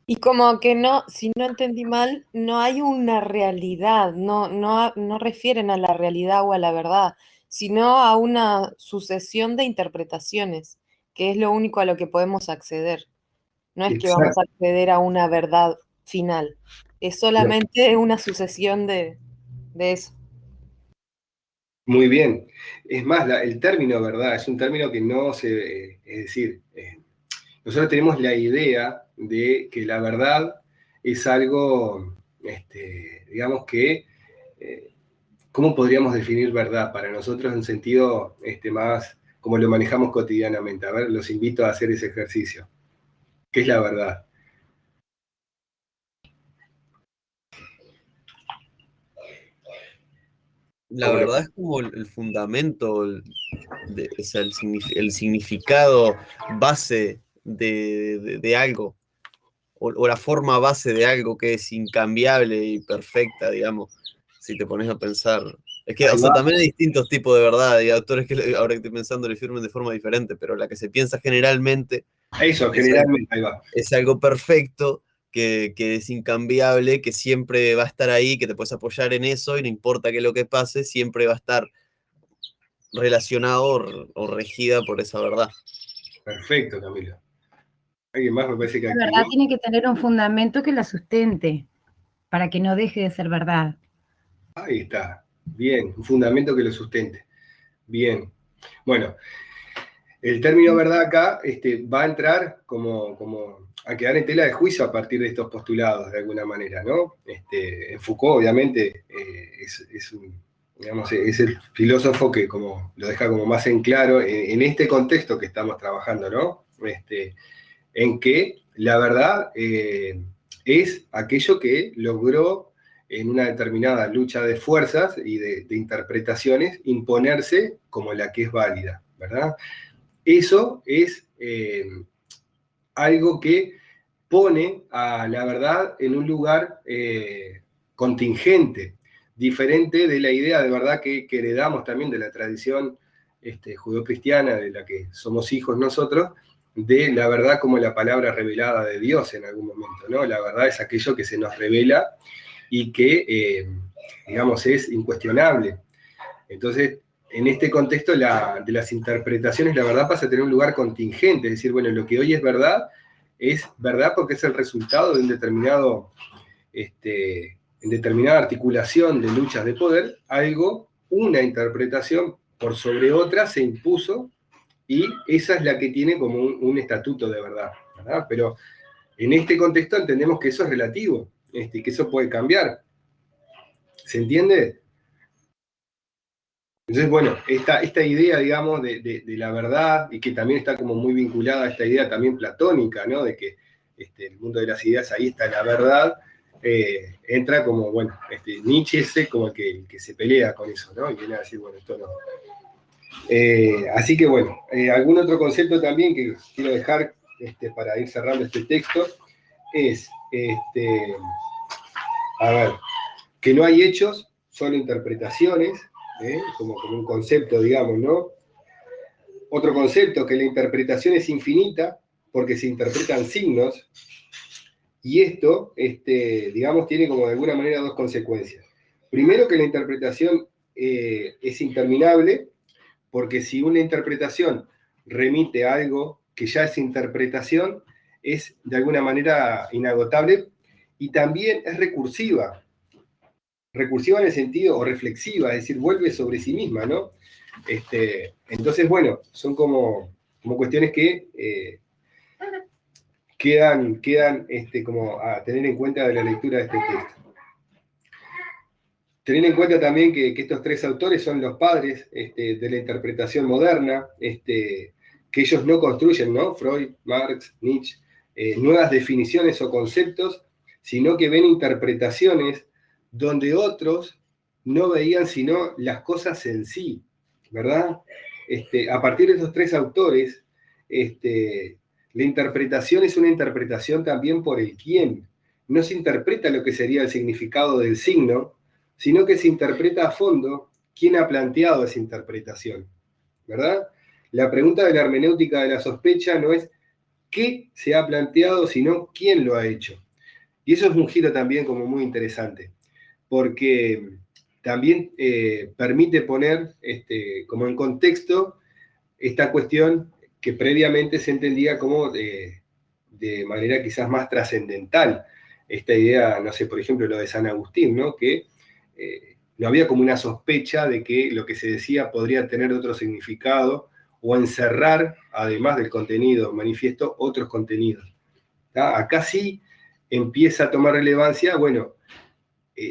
Y como que no, si no entendí mal, no hay una realidad, no refieren a la realidad o a la verdad, sino a una sucesión de interpretaciones, que es lo único a lo que podemos acceder. No es que vamos Exacto. a acceder a una verdad final, es solamente una sucesión de eso. Muy bien. Es más, el término verdad es un término que no se... es decir, nosotros tenemos la idea de que la verdad es algo, digamos que... ¿cómo podríamos definir verdad para nosotros en sentido más como lo manejamos cotidianamente? A ver, los invito a hacer ese ejercicio. ¿Qué es la verdad? La verdad es como el fundamento, o sea, el significado base de algo, o la forma base de algo que es incambiable y perfecta, digamos, si te pones a pensar. Es que, o sea, también hay distintos tipos de verdad, y autores que ahora que estoy pensando le firmen de forma diferente, pero la que se piensa generalmente Eso, generalmente, ahí va. es algo perfecto, que es incambiable, que siempre va a estar ahí, que te puedes apoyar en eso, y no importa qué es lo que pase, siempre va a estar relacionado o regida por esa verdad. Perfecto, Camilo. ¿Alguien más? Me parece que La activó. verdad tiene que tener un fundamento que la sustente, para que no deje de ser verdad. Ahí está. Bien, un fundamento que lo sustente. Bien. Bueno, el término verdad acá va a entrar como a quedar en tela de juicio a partir de estos postulados, de alguna manera, ¿no? En Foucault, obviamente, es el filósofo que como lo deja como más en claro en este contexto que estamos trabajando, ¿no? En que la verdad es aquello que logró en una determinada lucha de fuerzas y de interpretaciones imponerse como la que es válida, ¿verdad? Eso es algo que pone a la verdad en un lugar contingente, diferente de la idea de verdad que heredamos también de la tradición judeocristiana, de la que somos hijos nosotros, de la verdad como la palabra revelada de Dios en algún momento, ¿no? La verdad es aquello que se nos revela y que, digamos, es incuestionable. Entonces, en este contexto de las interpretaciones, la verdad pasa a tener un lugar contingente, es decir, bueno, lo que hoy es verdad porque es el resultado de un determinado, en determinada articulación de luchas de poder, una interpretación por sobre otra se impuso y esa es la que tiene como un estatuto de verdad, ¿verdad? Pero en este contexto entendemos que eso es relativo, que eso puede cambiar. ¿Se entiende? Entonces, bueno, esta idea, digamos, de la verdad, y que también está como muy vinculada a esta idea también platónica, ¿no? De que el mundo de las ideas, ahí está la verdad, entra como, bueno, Nietzsche ese como el que se pelea con eso, ¿no? Y viene a decir, bueno, esto no. Así que, bueno, algún otro concepto también que quiero dejar para ir cerrando este texto es, a ver, que no hay hechos, solo interpretaciones, como un concepto, digamos, ¿no? Otro concepto, que la interpretación es infinita, porque se interpretan signos, y esto, digamos, tiene como de alguna manera dos consecuencias. Primero, que la interpretación es interminable, porque si una interpretación remite a algo que ya es interpretación, es de alguna manera inagotable, y también es recursiva en el sentido, o reflexiva, es decir, vuelve sobre sí misma, ¿no? Entonces, bueno, son como cuestiones que quedan como a tener en cuenta de la lectura de este texto. Tener en cuenta también que estos tres autores son los padres de la interpretación moderna, que ellos no construyen, ¿no? Freud, Marx, Nietzsche, nuevas definiciones o conceptos, sino que ven interpretaciones donde otros no veían sino las cosas en sí, ¿verdad? A partir de esos tres autores, la interpretación es una interpretación también por el quién. No se interpreta lo que sería el significado del signo, sino que se interpreta a fondo quién ha planteado esa interpretación, ¿verdad? La pregunta de la hermenéutica de la sospecha no es qué se ha planteado, sino quién lo ha hecho. Y eso es un giro también como muy interesante, porque también permite poner como en contexto esta cuestión que previamente se entendía como de manera quizás más trascendental. Esta idea, no sé, por ejemplo, lo de San Agustín, ¿no? Que no había como una sospecha de que lo que se decía podría tener otro significado o encerrar, además del contenido manifiesto, otros contenidos. ¿Tá? Acá sí empieza a tomar relevancia, bueno,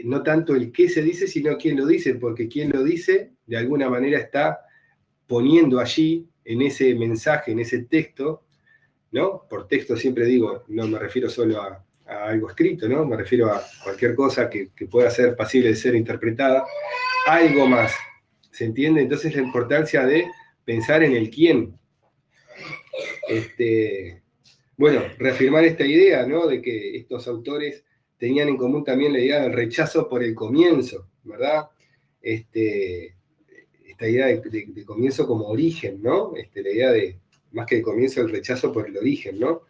no tanto el qué se dice, sino quién lo dice, porque quien lo dice, de alguna manera está poniendo allí, en ese mensaje, en ese texto, ¿no? Por texto siempre digo, no me refiero solo a algo escrito, ¿no? Me refiero a cualquier cosa que pueda ser pasible de ser interpretada, algo más, ¿se entiende? Entonces la importancia de pensar en el quién. Bueno, reafirmar esta idea, ¿no? De que estos autores tenían en común también la idea del rechazo por el comienzo, ¿verdad? Esta idea de comienzo como origen, ¿no? La idea de, más que de comienzo, el rechazo por el origen, ¿no?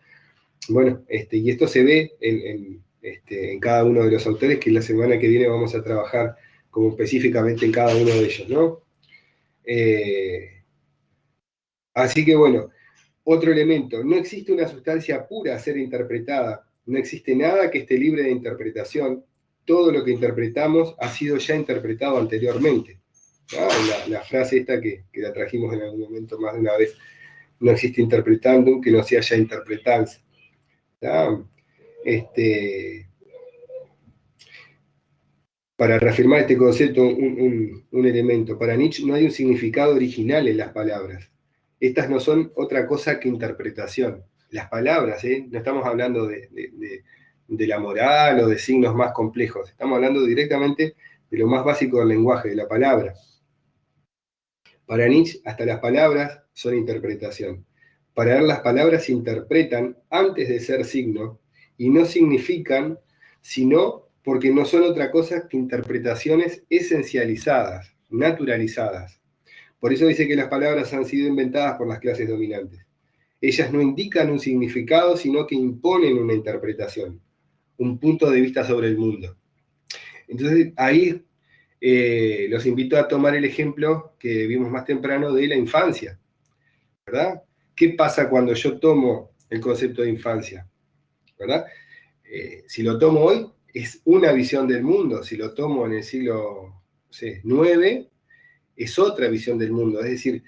Bueno, y esto se ve en cada uno de los autores, que la semana que viene vamos a trabajar como específicamente en cada uno de ellos, ¿no? Así que bueno, otro elemento, no existe una sustancia pura a ser interpretada, no existe nada que esté libre de interpretación, todo lo que interpretamos ha sido ya interpretado anteriormente. La frase esta que la trajimos en algún momento más de una vez, no existe interpretandum que no sea ya interpretanza. Para reafirmar este concepto, un elemento. Para Nietzsche no hay un significado original en las palabras. Estas no son otra cosa que interpretación. Las palabras, no estamos hablando de la moral o de signos más complejos. Estamos hablando directamente de lo más básico del lenguaje, de la palabra. Para Nietzsche, hasta las palabras son interpretación. Para él, las palabras se interpretan antes de ser signo y no significan, sino porque no son otra cosa que interpretaciones esencializadas, naturalizadas. Por eso dice que las palabras han sido inventadas por las clases dominantes. Ellas no indican un significado, sino que imponen una interpretación, un punto de vista sobre el mundo. Entonces, ahí los invito a tomar el ejemplo que vimos más temprano de la infancia, ¿verdad? ¿Qué pasa cuando yo tomo el concepto de infancia? ¿Verdad? Si lo tomo hoy, es una visión del mundo. Si lo tomo en el siglo IX, es otra visión del mundo. Es decir,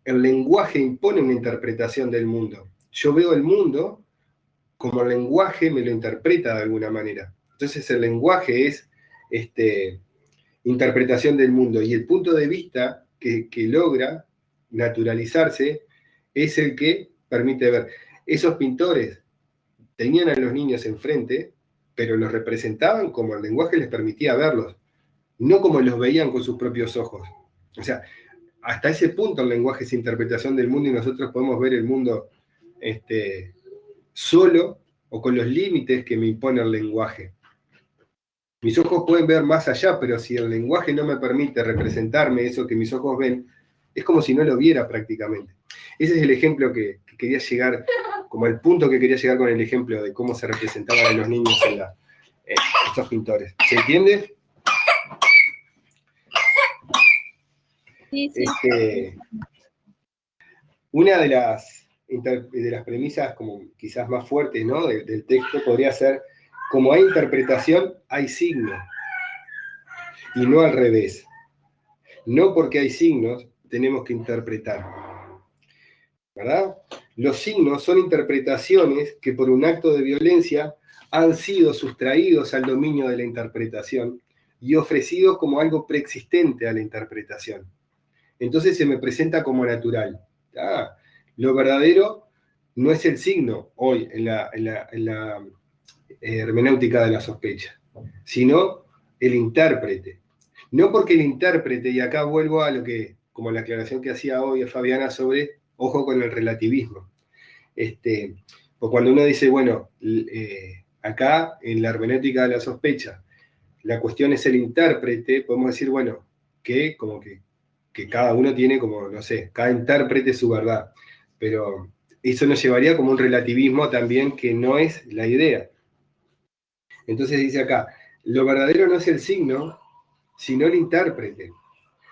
el lenguaje impone una interpretación del mundo. Yo veo el mundo como el lenguaje me lo interpreta de alguna manera. Entonces el lenguaje es interpretación del mundo. Y el punto de vista que logra naturalizarse es el que permite ver. Esos pintores tenían a los niños enfrente, pero los representaban como el lenguaje les permitía verlos, no como los veían con sus propios ojos. O sea, hasta ese punto el lenguaje es interpretación del mundo y nosotros podemos ver el mundo solo o con los límites que me impone el lenguaje. Mis ojos pueden ver más allá, pero si el lenguaje no me permite representarme eso que mis ojos ven, es como si no lo viera prácticamente. Ese es el ejemplo que quería llegar, como el punto que quería llegar con el ejemplo de cómo se representaban a los niños en estos pintores. ¿Se entiende? Sí, sí. Una de las premisas como quizás más fuertes, ¿no? del texto podría ser, como hay interpretación, hay signo, y no al revés. No porque hay signos tenemos que interpretar, ¿verdad? Los signos son interpretaciones que por un acto de violencia han sido sustraídos al dominio de la interpretación y ofrecidos como algo preexistente a la interpretación. Entonces se me presenta como natural. Lo verdadero no es el signo hoy en la hermenéutica de la sospecha, sino el intérprete. No porque el intérprete, y acá vuelvo a lo que, como la aclaración que hacía hoy Fabiana sobre, ojo con el relativismo. Pues cuando uno dice, bueno, acá en la hermenéutica de la sospecha, la cuestión es el intérprete, podemos decir, bueno, que como que cada uno tiene como, no sé, cada intérprete su verdad, pero eso nos llevaría como un relativismo también que no es la idea. Entonces dice acá, lo verdadero no es el signo, sino el intérprete.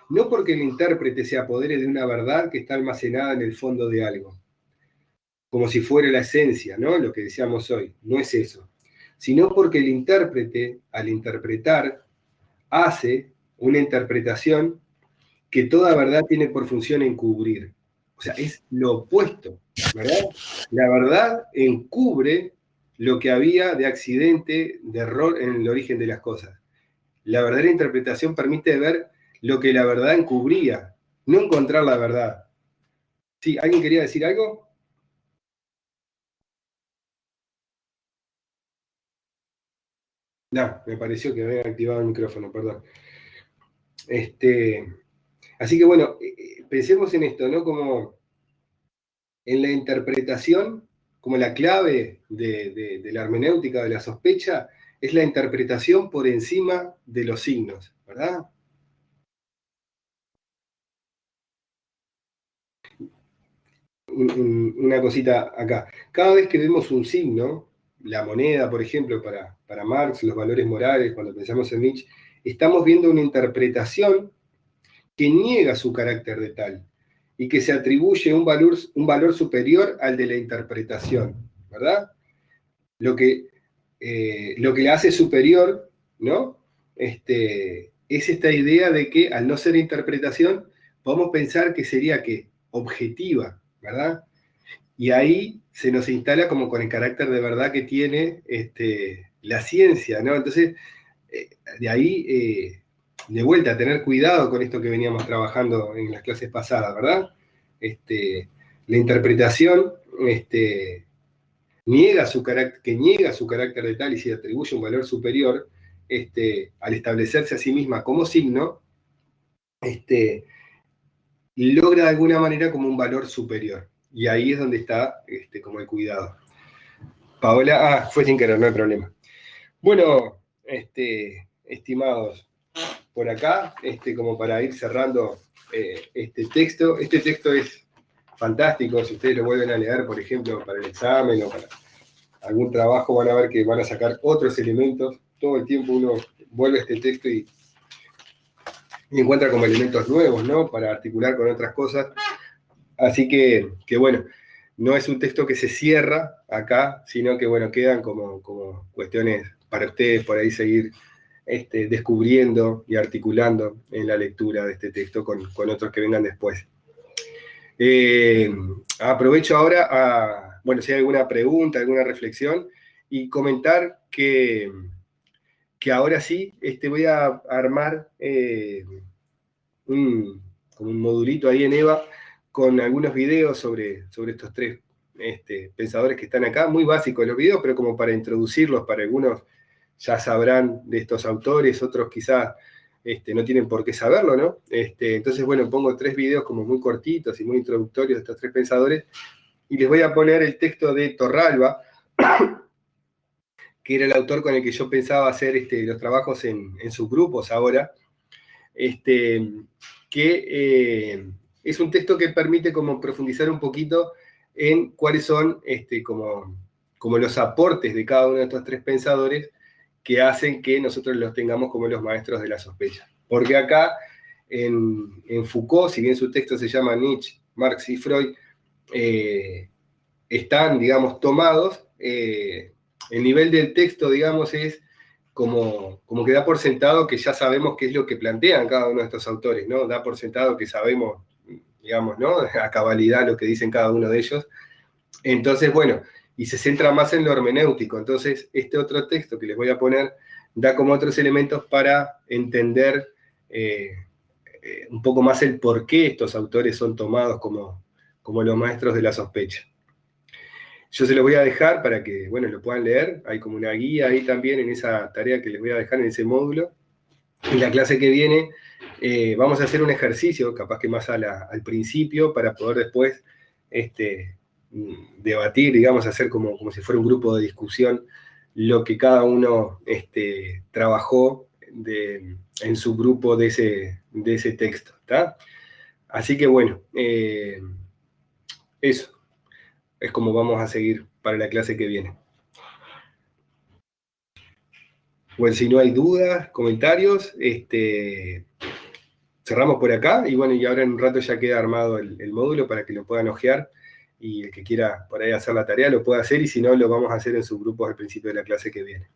No porque el intérprete se apodere de una verdad que está almacenada en el fondo de algo, como si fuera la esencia, ¿no? Lo que decíamos hoy, no es eso. Sino porque el intérprete, al interpretar, hace una interpretación que toda verdad tiene por función encubrir. O sea, es lo opuesto, ¿verdad? La verdad encubre lo que había de accidente, de error en el origen de las cosas. La verdadera interpretación permite ver lo que la verdad encubría, no encontrar la verdad. ¿Sí? ¿Alguien quería decir algo? No, me pareció que había activado el micrófono, perdón. Así que bueno, pensemos en esto, ¿no? Como en la interpretación, como la clave de la hermenéutica de la sospecha, es la interpretación por encima de los signos, ¿verdad? Una cosita acá. Cada vez que vemos un signo, la moneda, por ejemplo, para Marx, los valores morales, cuando pensamos en Nietzsche, estamos viendo una interpretación que niega su carácter de tal y que se atribuye un valor superior al de la interpretación, ¿verdad? Lo que le hace superior, ¿no? Es esta idea de que al no ser interpretación, podemos pensar que sería ¿qué? Objetiva, ¿verdad? Y ahí se nos instala como con el carácter de verdad que tiene la ciencia, ¿no? Entonces, de ahí, de vuelta, tener cuidado con esto que veníamos trabajando en las clases pasadas, ¿verdad? La interpretación niega su carácter de tal y se atribuye un valor superior al establecerse a sí misma como signo, logra de alguna manera como un valor superior. Y ahí es donde está como el cuidado. Paola, fue sin querer, no hay problema. Bueno, estimados, por acá, como para ir cerrando este texto es fantástico, si ustedes lo vuelven a leer, por ejemplo, para el examen o para algún trabajo, van a ver que van a sacar otros elementos. Todo el tiempo uno vuelve a este texto y encuentra como elementos nuevos, ¿no? Para articular con otras cosas. Así que bueno, no es un texto que se cierra acá, sino que, bueno, quedan como cuestiones para ustedes por ahí seguir descubriendo y articulando en la lectura de este texto con otros que vengan después. Aprovecho ahora bueno, si hay alguna pregunta, alguna reflexión, y comentar que ahora sí voy a armar un modulito ahí en EVA con algunos videos sobre estos tres pensadores que están acá, muy básicos los videos, pero como para introducirlos, para algunos ya sabrán de estos autores, otros quizás no tienen por qué saberlo, ¿no? Entonces, bueno, pongo 3 videos como muy cortitos y muy introductorios de estos 3 pensadores, y les voy a poner el texto de Torralba, que era el autor con el que yo pensaba hacer los trabajos en sus grupos ahora, que es un texto que permite como profundizar un poquito en cuáles son como los aportes de cada uno de estos 3 pensadores que hacen que nosotros los tengamos como los maestros de la sospecha. Porque acá, en Foucault, si bien su texto se llama Nietzsche, Marx y Freud, están, digamos, tomados. El nivel del texto, digamos, es como que da por sentado que ya sabemos qué es lo que plantean cada uno de estos autores, ¿no? Da por sentado que sabemos, digamos, ¿no? A cabalidad lo que dicen cada uno de ellos. Entonces, bueno, y se centra más en lo hermenéutico. Entonces, este otro texto que les voy a poner da como otros elementos para entender un poco más el por qué estos autores son tomados como los maestros de la sospecha. Yo se los voy a dejar para que, bueno, lo puedan leer. Hay como una guía ahí también en esa tarea que les voy a dejar en ese módulo. En la clase que viene vamos a hacer un ejercicio, capaz que más al principio, para poder después debatir, digamos, hacer como si fuera un grupo de discusión, lo que cada uno trabajó en su grupo de ese texto, ¿tá? Así que bueno, eso es como vamos a seguir para la clase que viene. Bueno, si no hay dudas, comentarios, cerramos por acá, y bueno, y ahora en un rato ya queda armado el módulo para que lo puedan hojear, y el que quiera por ahí hacer la tarea lo puede hacer, y si no, lo vamos a hacer en subgrupos al principio de la clase que viene.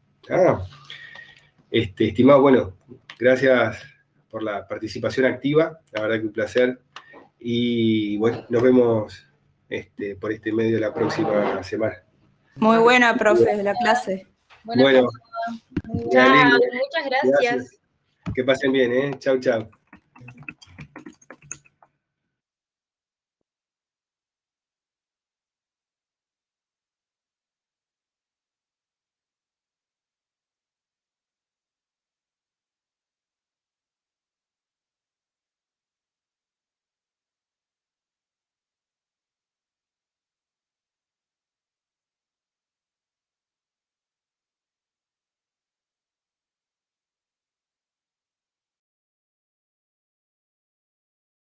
Estimado, bueno, gracias por la participación activa, la verdad que un placer, y bueno, nos vemos por este medio la próxima semana. Muy buena, profe, la clase. Bueno, Chao, muchas gracias. Que pasen bien, ¿eh? Chau, chau.